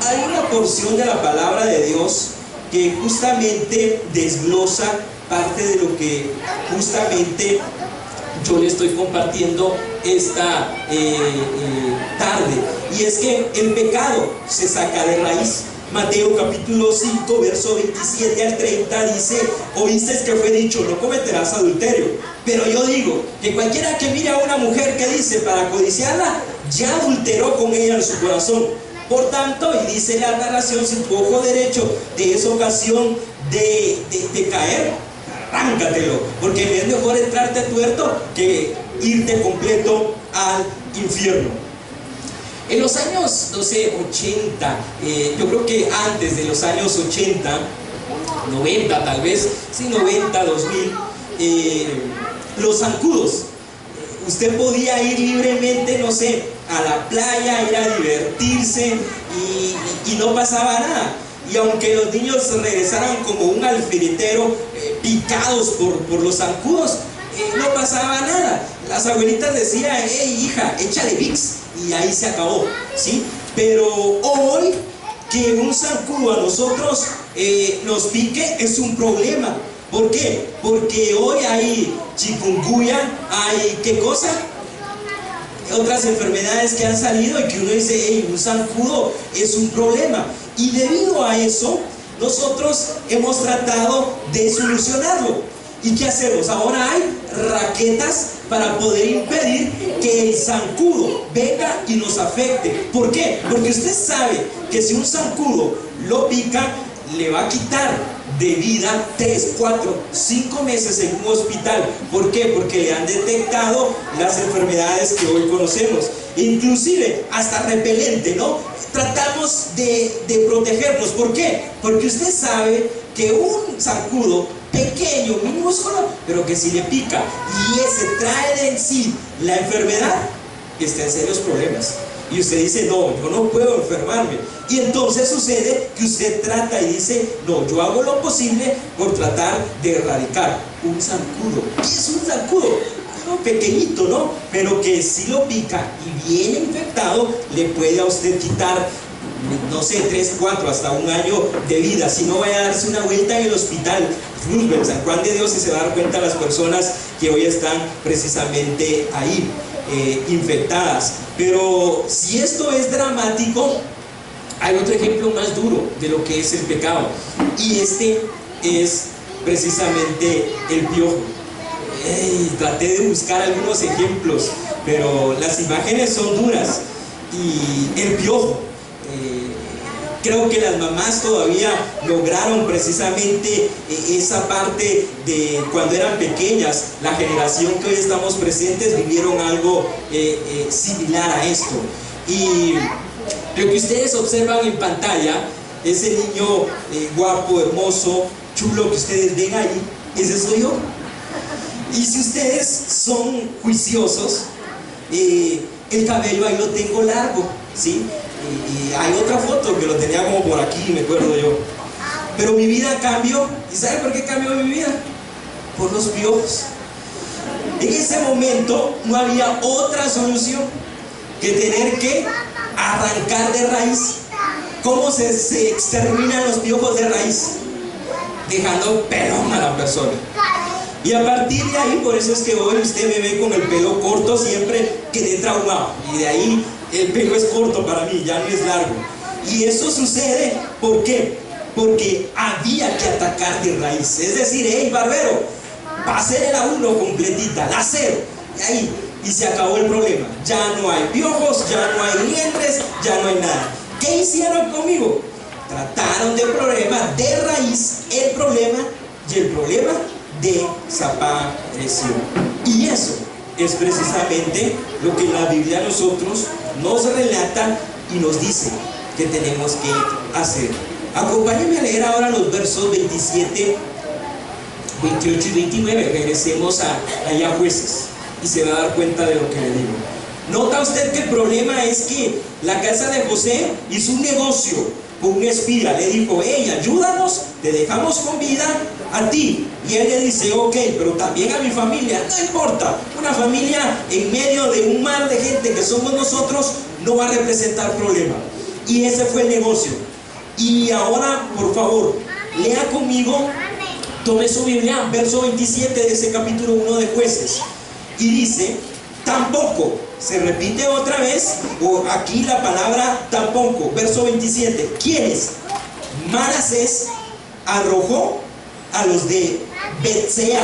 Hay una porción de la palabra de Dios que justamente desglosa parte de lo que justamente yo le estoy compartiendo esta tarde, y es que el pecado se saca de raíz. Mateo capítulo 5, verso 27 al 30 dice, oísteis que fue dicho, no cometerás adulterio, pero yo digo que cualquiera que mire a una mujer que dice para codiciarla, ya adulteró con ella en su corazón. Por tanto, y dice la narración, si tu ojo derecho te es ocasión de caer, arráncatelo, porque es mejor entrarte tuerto que irte completo al infierno. En los años, no sé, 80, yo creo que antes de los años 80, 90 tal vez, sí, 90, 2000, los zancudos, usted podía ir libremente, no sé, a la playa, ir a divertirse y no pasaba nada. Y aunque los niños regresaran como un alfiletero, picados por los zancudos, no pasaba nada. Las abuelitas decían, hey hija, échale Vicks, y ahí se acabó, ¿sí? Pero hoy, que un zancudo a nosotros nos pique es un problema. ¿Por qué? Porque hoy hay chikungunya, hay ¿qué cosa? Otras enfermedades que han salido y que uno dice, hey, un zancudo es un problema. Y debido a eso, nosotros hemos tratado de solucionarlo. ¿Y qué hacemos? Ahora hay raquetas para poder impedir que el zancudo venga y nos afecte. ¿Por qué? Porque usted sabe que si un zancudo lo pica, le va a quitar de vida 3, 4, 5 meses en un hospital. ¿Por qué? Porque le han detectado las enfermedades que hoy conocemos, inclusive hasta repelente, ¿no? Tratamos de protegernos. ¿Por qué? Porque usted sabe que un zancudo pequeño, minúsculo, pero que si le pica y ese trae de en sí la enfermedad, está en serios problemas. Y usted dice, no, yo no puedo enfermarme. Y entonces sucede que usted trata y dice, no, yo hago lo posible por tratar de erradicar un zancudo. ¿Qué es un zancudo? Algo pequeñito, ¿no? Pero que si lo pica y viene infectado, le puede a usted quitar, no sé, 3, 4, hasta un año de vida. Si no, vaya a darse una vuelta en el hospital Roosevelt, San Juan de Dios, y se va a dar cuenta las personas que hoy están precisamente ahí, infectadas. Pero si esto es dramático, hay otro ejemplo más duro de lo que es el pecado, y este es precisamente el piojo. Traté de buscar algunos ejemplos, pero las imágenes son duras. Y el piojo, creo que las mamás todavía lograron precisamente esa parte de cuando eran pequeñas. La generación que hoy estamos presentes vivieron algo similar a esto. Y lo que ustedes observan en pantalla, ese niño guapo, hermoso, chulo que ustedes ven ahí, ese soy yo. Y si ustedes son juiciosos, el cabello ahí lo tengo largo, ¿sí? Y hay otra foto que lo tenía como por aquí, me acuerdo yo. Pero mi vida cambió. ¿Y sabe por qué cambió mi vida? Por los piojos. En ese momento no había otra solución que tener que arrancar de raíz. ¿Cómo se exterminan los piojos de raíz? Dejando pelón a la persona. Y a partir de ahí, por eso es que hoy usted me ve con el pelo corto, siempre quedé traumado. Y de ahí el pelo es corto para mí, ya no es largo. Y eso sucede, ¿por qué? Porque había que atacar de raíz. Es decir, hey, barbero, pásele la 1 completita, la 0. Y ahí, y se acabó el problema. Ya no hay piojos, ya no hay liendres, ya no hay nada. ¿Qué hicieron conmigo? Trataron de problema de raíz, el problema, y el problema desapareció. Y eso es precisamente lo que la Biblia a nosotros nos relata y nos dice que tenemos que hacer. Acompáñenme a leer ahora los versos 27, 28 y 29. Regresemos allá a Jueces y se va a dar cuenta de lo que le digo. Nota usted que el problema es que la casa de José hizo un negocio con un espía. Le dijo, hey, ayúdanos, te dejamos con vida a ti. Y él le dice, ok, pero también a mi familia. No importa, una familia en medio de un mar de gente que somos nosotros no va a representar problema. Y ese fue el negocio. Y ahora, por favor, lea conmigo, tome su Biblia, verso 27 de ese capítulo 1 de Jueces. Y dice, tampoco, se repite otra vez, o aquí la palabra tampoco, verso 27. ¿Quiénes? Manasés arrojó a los de Betsea,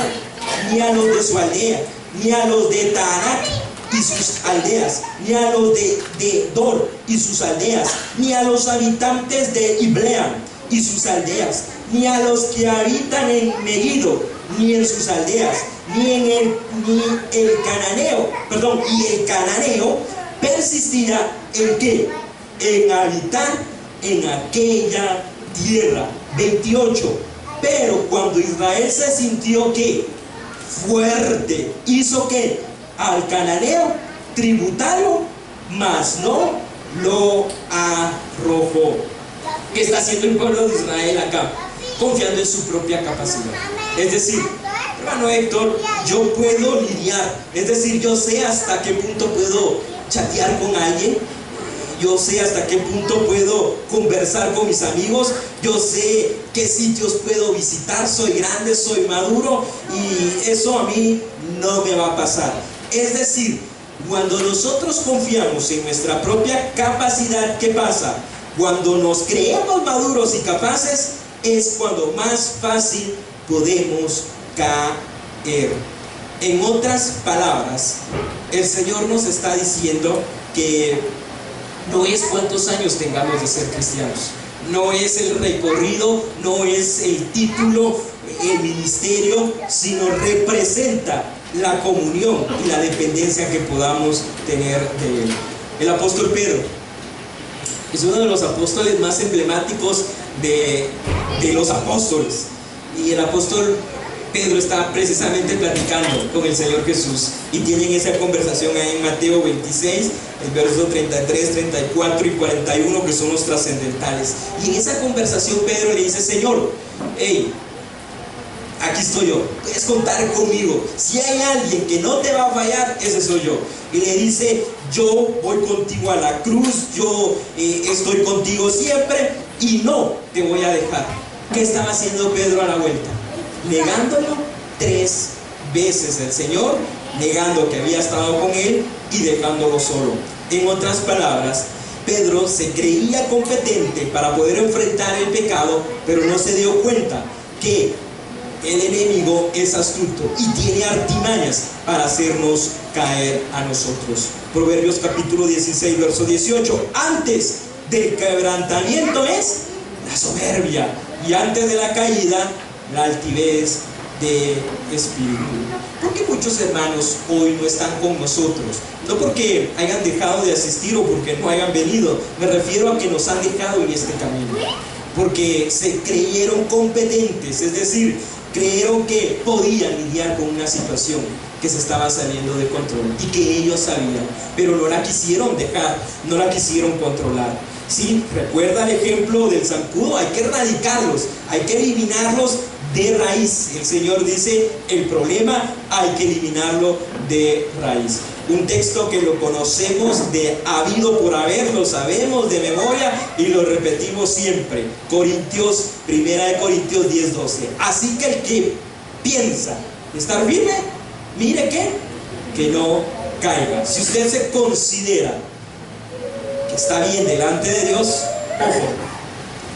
ni a los de su aldea, ni a los de Taanac, y sus aldeas, ni a los de Dor y sus aldeas, ni a los habitantes de Ibleam y sus aldeas, ni a los que habitan en Megiddo, ni en sus aldeas, ni el cananeo, y el cananeo persistía en ¿qué? En habitar en aquella tierra. 28. Pero cuando Israel se sintió ¿qué? Fuerte, hizo ¿qué? Al cananeo tributario, mas no lo arrojó. ¿Qué está haciendo el pueblo de Israel acá? Confiando en su propia capacidad. Es decir, hermano Héctor, yo puedo lidiar, es decir, yo sé hasta qué punto puedo chatear con alguien, yo sé hasta qué punto puedo conversar con mis amigos, yo sé qué sitios puedo visitar, soy grande, soy maduro y eso a mí no me va a pasar. Es decir, cuando nosotros confiamos en nuestra propia capacidad, ¿qué pasa? Cuando nos creemos maduros y capaces, es cuando más fácil podemos caer. En otras palabras, el Señor nos está diciendo que no es cuántos años tengamos de ser cristianos, no es el recorrido, no es el título, el ministerio, sino representa la comunión y la dependencia que podamos tener de Él. El apóstol Pedro es uno de los apóstoles más emblemáticos de los apóstoles, y el apóstol Pedro está precisamente platicando con el Señor Jesús y tienen esa conversación ahí en Mateo 26, el verso 33, 34 y 41, que son los trascendentales. Y en esa conversación Pedro le dice: Señor, hey, aquí estoy yo, puedes contar conmigo, si hay alguien que no te va a fallar, ese soy yo. Y le dice: yo voy contigo a la cruz, yo estoy contigo siempre y no te voy a dejar. ¿Qué estaba haciendo Pedro a la vuelta? Negándolo 3 veces el Señor, negando que había estado con él y dejándolo solo. En otras palabras, Pedro se creía competente para poder enfrentar el pecado, pero no se dio cuenta que el enemigo es astuto y tiene artimañas para hacernos caer a nosotros. Proverbios capítulo 16, verso 18. Antes del quebrantamiento es la soberbia, y antes de la caída, la altivez de espíritu. Porque muchos hermanos hoy no están con nosotros, no porque hayan dejado de asistir o porque no hayan venido, me refiero a que nos han dejado en este camino, porque se creyeron competentes, es decir, creyeron que podían lidiar con una situación que se estaba saliendo de control y que ellos sabían, pero no la quisieron dejar, no la quisieron controlar. Sí, recuerda el ejemplo del zancudo, hay que erradicarlos, hay que eliminarlos de raíz. El Señor dice: el problema hay que eliminarlo de raíz. Un texto que lo conocemos de habido por haber, lo sabemos de memoria y lo repetimos siempre. Primera de Corintios 10:12. Así que el que piensa estar firme, mire que no caiga. Si usted se considera que está bien delante de Dios, ojo,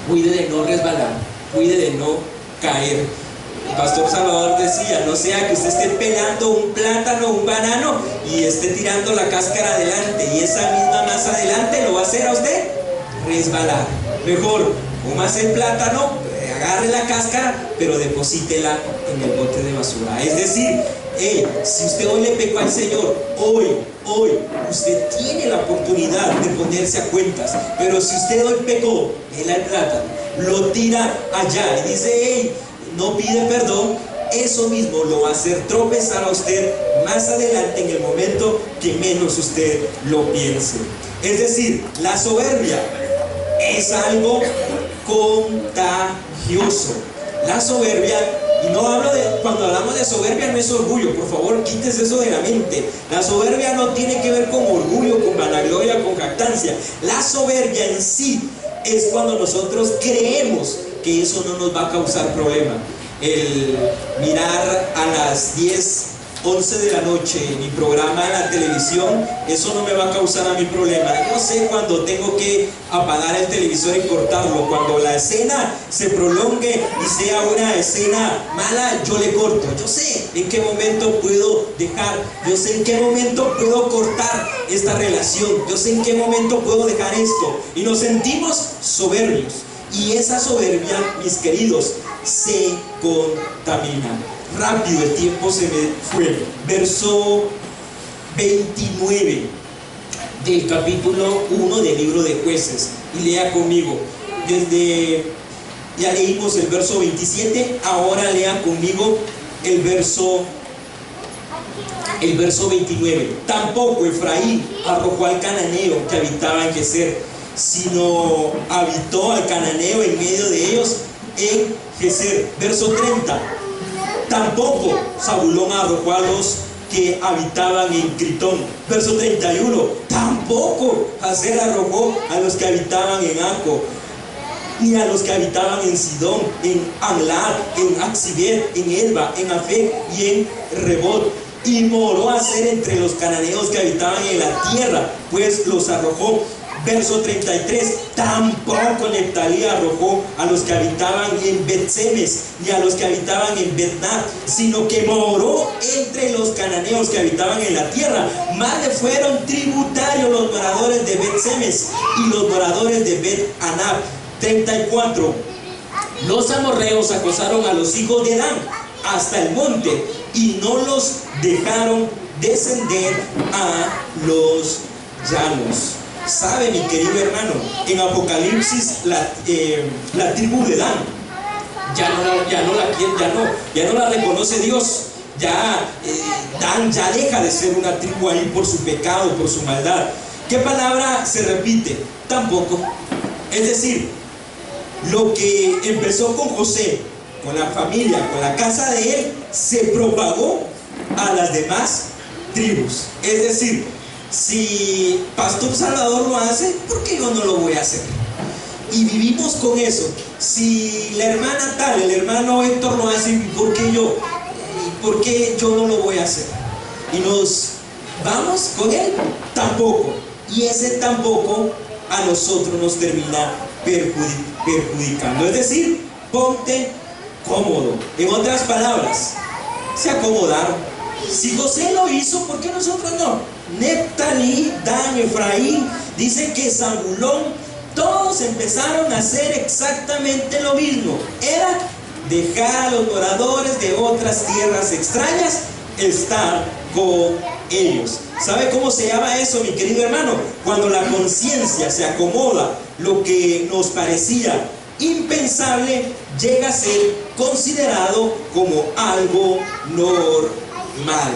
cuide de no resbalar, cuide de no caer. El pastor Salvador decía: no sea que usted esté pelando un plátano, un banano y esté tirando la cáscara adelante, y esa misma más adelante lo va a hacer a usted resbalar. Mejor cómase el plátano, agarre la cáscara, pero deposítela en el bote de basura. Es decir, si usted hoy le pecó al Señor, hoy usted tiene la oportunidad de ponerse a cuentas. Pero si usted hoy pecó, él el plátano, lo tira allá y dice: no pide perdón, eso mismo lo va a hacer tropezar a usted más adelante, en el momento que menos usted lo piense. Es decir, la soberbia es algo contagioso. La soberbia, y no hablo cuando hablamos de soberbia, no es orgullo, por favor, quítese eso de la mente. La soberbia no tiene que ver con orgullo, con vanagloria, con jactancia. La soberbia en sí es cuando nosotros creemos que eso no nos va a causar problema. El mirar a las 10 11 de la noche, mi programa en la televisión, eso no me va a causar a mí problema. Yo sé cuando tengo que apagar el televisor y cortarlo. Cuando la escena se prolongue y sea una escena mala, yo le corto. Yo sé en qué momento puedo dejar, yo sé en qué momento puedo cortar esta relación, yo sé en qué momento puedo dejar esto. Y nos sentimos soberbios. Y esa soberbia, mis queridos, se contamina. Rápido, el tiempo se me fue. Verso 29 del capítulo 1 del libro de Jueces. Y lea conmigo. Ya leímos el verso 27. Ahora lea conmigo el verso 29. Tampoco Efraín arrojó al cananeo que habitaba en Geser, sino habitó al cananeo en medio de ellos en Geser. Verso 30. Tampoco Zabulón arrojó a los que habitaban en Critón. Verso 31. Tampoco Aser arrojó a los que habitaban en Aco, ni a los que habitaban en Sidón, en Amlad, en Axibet, en Elba, en Afec y en Rebot. Y moró Aser entre los cananeos que habitaban en la tierra, pues los arrojó. Verso 33. Tampoco Neftalí arrojó a los que habitaban en Bet-Semes, ni a los que habitaban en Bet-Nat, sino que moró entre los cananeos que habitaban en la tierra. Más le fueron tributarios los moradores de Bet-Semes y los moradores de Bet-Anab. 34. Los amorreos acosaron a los hijos de Dan hasta el monte y no los dejaron descender a los llanos. ¿Sabe, mi querido hermano? En Apocalipsis la tribu de Dan ya no la reconoce Dios. Dan ya deja de ser una tribu ahí por su pecado, por su maldad. ¿Qué palabra se repite? Tampoco. Es decir, lo que empezó con José, con la familia, con la casa de él, se propagó a las demás tribus. Es decir, si Pastor Salvador lo hace, ¿por qué yo no lo voy a hacer? Y vivimos con eso. Si la hermana tal, el hermano Héctor lo hace, ¿por qué yo no lo voy a hacer? Y nos vamos con él, tampoco. Y ese tampoco a nosotros nos termina perjudicando. Es decir, ponte cómodo. En otras palabras, se acomodaron. Si José lo hizo, ¿por qué nosotros no? Neftalí, Dan, Efraín, dice que Zabulón, todos empezaron a hacer exactamente lo mismo. Era dejar a los moradores de otras tierras extrañas estar con ellos. ¿Sabe cómo se llama eso, mi querido hermano? Cuando la conciencia se acomoda, lo que nos parecía impensable llega a ser considerado como algo normal.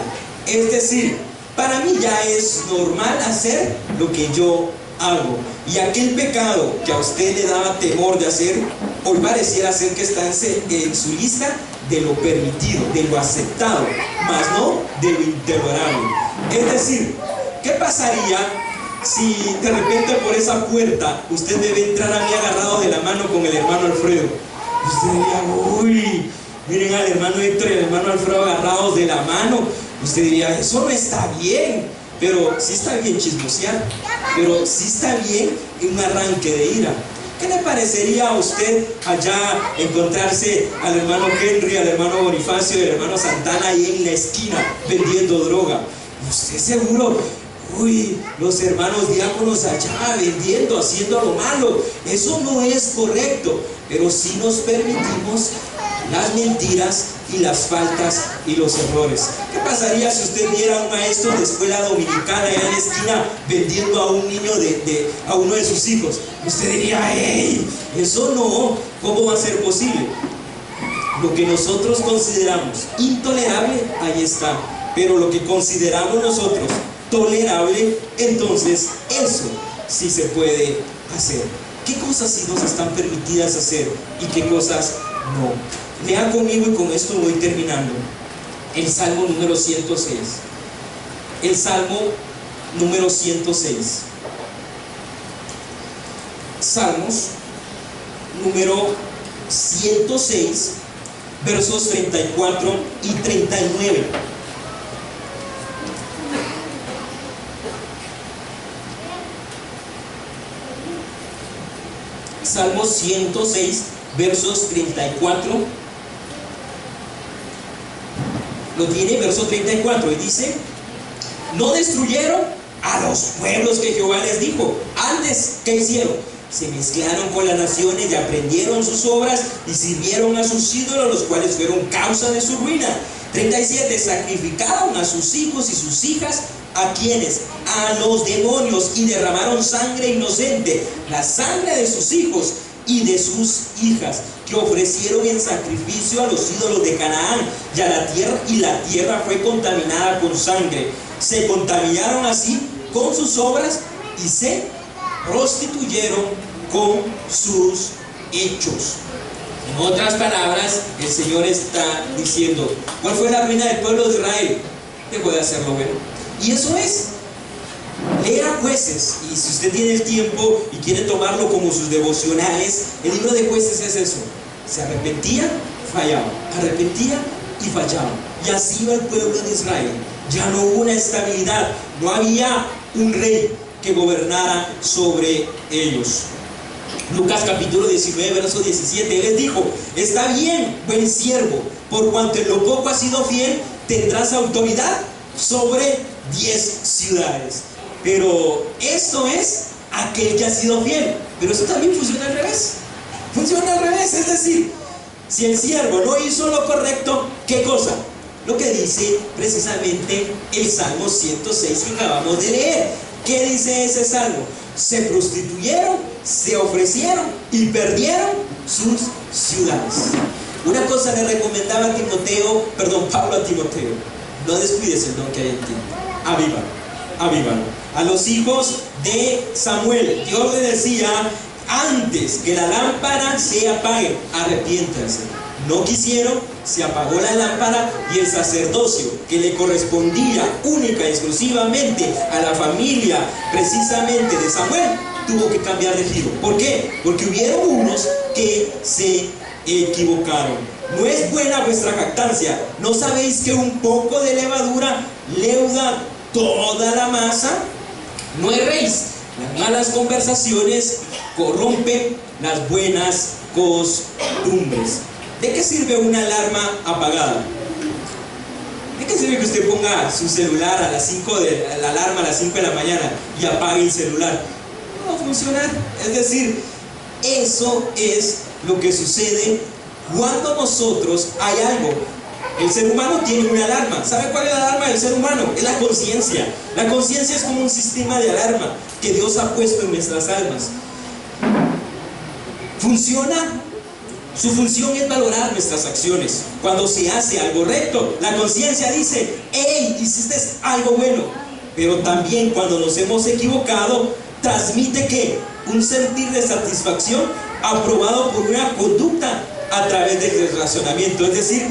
Es decir, para mí ya es normal hacer lo que yo hago. Y aquel pecado que a usted le daba temor de hacer, hoy pareciera ser que está en su lista de lo permitido, de lo aceptado, mas no de lo intolerable. Es decir, ¿qué pasaría si de repente por esa puerta usted debe entrar a mí agarrado de la mano con el hermano Alfredo? Y usted diría, uy, miren al hermano Héctor y al hermano Alfredo agarrados de la mano. Usted diría, eso no está bien. Pero sí está bien chismosear, pero sí está bien un arranque de ira. ¿Qué le parecería a usted allá encontrarse al hermano Henry, al hermano Bonifacio y al hermano Santana ahí en la esquina vendiendo droga? Usted seguro, uy, los hermanos diáconos allá vendiendo, haciendo lo malo. Eso no es correcto, pero sí nos permitimos las mentiras y las faltas y los errores. ¿Qué pasaría si usted viera a un maestro de escuela dominical allá en la esquina vendiendo a un niño a uno de sus hijos? Usted diría, ¡hey! Eso no, ¿cómo va a ser posible? Lo que nosotros consideramos intolerable, ahí está. Pero lo que consideramos nosotros tolerable, entonces eso sí se puede hacer. ¿Qué cosas sí nos están permitidas hacer y qué cosas no? Lea conmigo y con esto voy terminando. El Salmo número 106. El Salmo número 106. Salmos número 106, versos 34 y 39. Salmo 106, versos 34. Lo tiene, verso 34, y dice: no destruyeron a los pueblos que Jehová les dijo. Antes, ¿qué hicieron? Se mezclaron con las naciones y aprendieron sus obras y sirvieron a sus ídolos, los cuales fueron causa de su ruina. 37, sacrificaron a sus hijos y sus hijas. ¿A quiénes? A los demonios, y derramaron sangre inocente, la sangre de sus hijos y de sus hijas, que ofrecieron en sacrificio a los ídolos de Canaán, y la tierra fue contaminada con sangre. Se contaminaron así con sus obras y se prostituyeron con sus hechos. En otras palabras, el Señor está diciendo: ¿cuál fue la ruina del pueblo de Israel? Dejó de hacer lo bueno. Y eso es. Lea Jueces, y si usted tiene el tiempo y quiere tomarlo como sus devocionales, el libro de Jueces es eso. Se arrepentía, fallaba, arrepentía y fallaba. Y así iba el pueblo de Israel. Ya no hubo una estabilidad, no había un rey que gobernara sobre ellos. Lucas capítulo 19, verso 17, Él les dijo: está bien, buen siervo, por cuanto en lo poco has sido fiel, tendrás autoridad sobre 10 ciudades. Pero esto es aquel que ha sido fiel. Pero eso también funciona al revés. Funciona al revés, es decir, si el siervo no hizo lo correcto, ¿qué cosa? Lo que dice precisamente el Salmo 106 que acabamos de leer. ¿Qué dice ese salmo? Se prostituyeron, se ofrecieron y perdieron sus ciudades. Una cosa le recomendaba a Pablo a Timoteo: no descuides el don que hay en ti, avívalo. A los hijos de Samuel, Dios le decía: antes que la lámpara se apague, arrepiéntanse. No quisieron, se apagó la lámpara, y el sacerdocio que le correspondía única y exclusivamente a la familia precisamente de Samuel tuvo que cambiar de giro. ¿Por qué? Porque hubieron unos que se equivocaron. No es buena vuestra jactancia. ¿No sabéis que un poco de levadura leuda toda la masa? No erréis. Las malas conversaciones corrompen las buenas costumbres. ¿De qué sirve una alarma apagada? ¿De qué sirve que usted ponga su celular a las 5 la alarma a las 5 de la mañana y apague el celular? No va a funcionar. Es decir, eso es lo que sucede cuando nosotros hay algo. El ser humano tiene una alarma. ¿Sabe cuál es la alarma del ser humano? Es la conciencia. La conciencia es como un sistema de alarma que Dios ha puesto en nuestras almas. Funciona. Su función es valorar nuestras acciones. Cuando se hace algo recto, la conciencia dice: hey, hiciste algo bueno. Pero también cuando nos hemos equivocado, transmite ¿qué? Un sentir de satisfacción aprobado por una conducta a través del razonamiento. Es decir,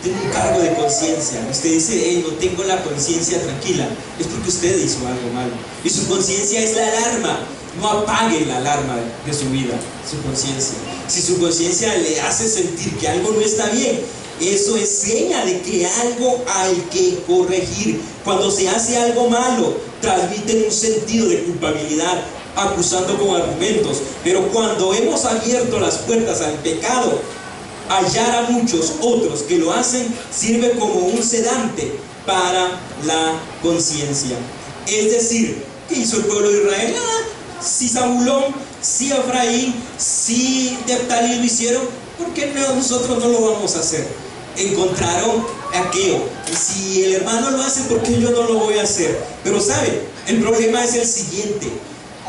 tengo un cargo de conciencia. Usted dice: hey, no tengo la conciencia tranquila. Es porque usted hizo algo malo. Y su conciencia es la alarma. No apague la alarma de su vida, su conciencia. Si su conciencia le hace sentir que algo no está bien, eso es seña de que algo hay que corregir. Cuando se hace algo malo, transmiten un sentido de culpabilidad, acusando con argumentos. Pero cuando hemos abierto las puertas al pecado, hallar a muchos otros que lo hacen sirve como un sedante para la conciencia. Es decir, ¿qué hizo el pueblo de Israel? Si Zabulón, si Efraín, si Neftalí lo hicieron, ¿por qué nosotros no lo vamos a hacer? Encontraron aquello. Si el hermano lo hace, ¿por qué yo no lo voy a hacer? Pero ¿sabe? El problema es el siguiente: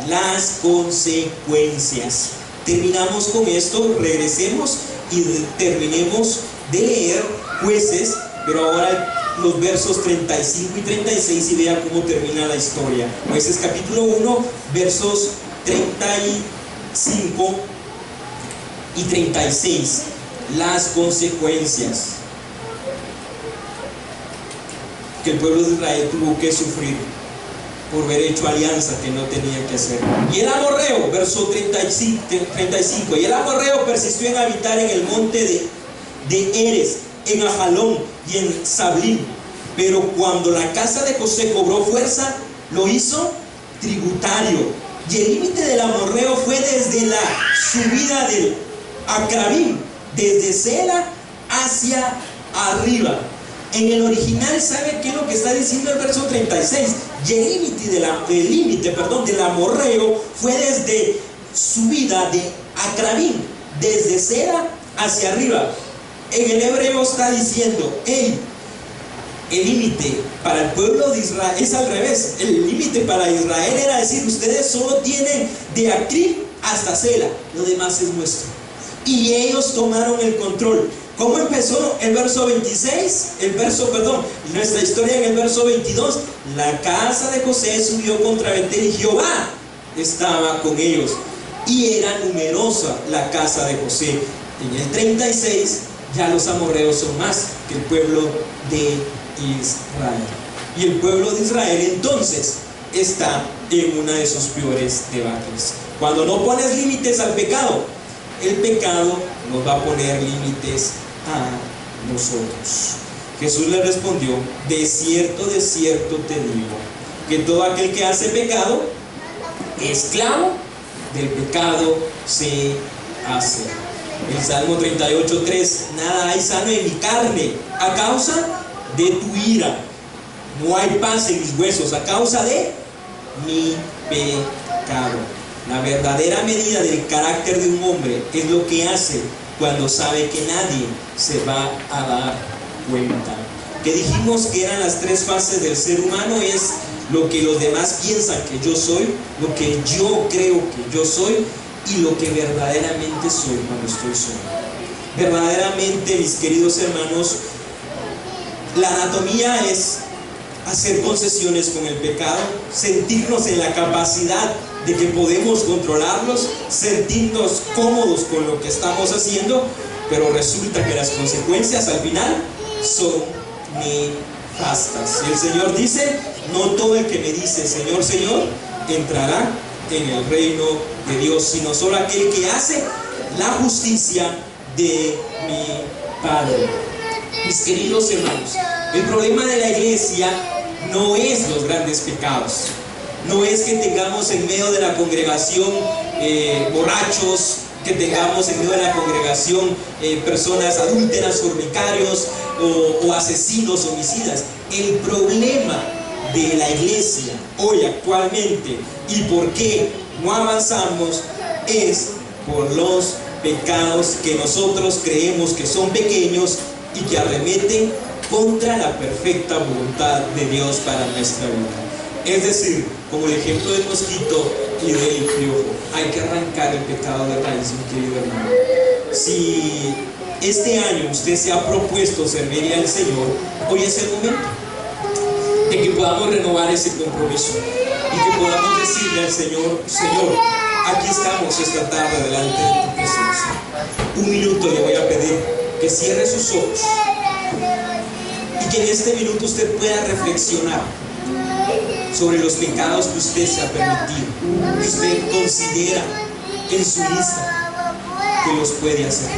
las consecuencias. Terminamos con esto, regresemos y terminemos de leer Jueces, pero ahora los versos 35 y 36 y vea cómo termina la historia. Jueces capítulo 1, versos 35 y 36. Las consecuencias que el pueblo de Israel tuvo que sufrir por haber hecho alianza que no tenía que hacer. Y el amorreo, verso 35, y el amorreo persistió en habitar en el monte de Eres, en Ajalón y en Sablim. Pero cuando la casa de José cobró fuerza, lo hizo tributario Y el límite del amorreo fue desde la subida del Acrabim, desde Sela hacia arriba. En el original, ¿sabe qué es lo que está diciendo el verso 36? Y el límite del amorreo fue desde subida de Acrabim, desde Sela hacia arriba. En el hebreo está diciendo, el límite para el pueblo de Israel es al revés. El límite para Israel era decir, ustedes solo tienen de Acrabim hasta Sela, lo demás es nuestro. Y ellos tomaron el control. ¿Cómo empezó el verso 26? Nuestra historia en el verso 22. La casa de José subió contra Betel y Jehová estaba con ellos. Y era numerosa la casa de José. En el 36 ya los amorreos son más que el pueblo de Israel. Y el pueblo de Israel entonces está en una de sus peores debacles. Cuando no pones límites al pecado, el pecado nos va a poner límites a nosotros. Jesús le respondió, de cierto te digo, que todo aquel que hace pecado, esclavo del pecado se hace. El Salmo 38:3, nada hay sano en mi carne a causa de tu ira, no hay paz en mis huesos a causa de mi pecado. La verdadera medida del carácter de un hombre es lo que hace cuando sabe que nadie se va a dar cuenta. Que dijimos que eran las tres fases del ser humano: es lo que los demás piensan que yo soy, lo que yo creo que yo soy y lo que verdaderamente soy cuando estoy solo. Verdaderamente, mis queridos hermanos, la anatomía es hacer concesiones con el pecado, sentirnos en la capacidad de que podemos controlarlos, sentirnos cómodos con lo que estamos haciendo, pero resulta que las consecuencias al final son nefastas. Y el Señor dice, no todo el que me dice Señor, Señor, entrará en el reino de Dios, sino solo aquel que hace la justicia de mi Padre. Mis queridos hermanos, el problema de la iglesia no es los grandes pecados, no es que tengamos en medio de la congregación borrachos, que tengamos en medio de la congregación personas adúlteras, fornicarios o asesinos, homicidas. El problema de la iglesia hoy actualmente y por qué no avanzamos es por los pecados que nosotros creemos que son pequeños y que arremeten contra la perfecta voluntad de Dios para nuestra vida. Es decir, como el ejemplo del mosquito y del piojo, hay que arrancar el pecado de raíz, mi querido hermano. Si este año usted se ha propuesto servirle al Señor, hoy es el momento de que podamos renovar ese compromiso y que podamos decirle al Señor, Señor, aquí estamos esta tarde delante de tu presencia. Un minuto le voy a pedir que cierre sus ojos y que en este minuto usted pueda reflexionar sobre los pecados que usted se ha permitido, que usted considera en su lista que los puede hacer.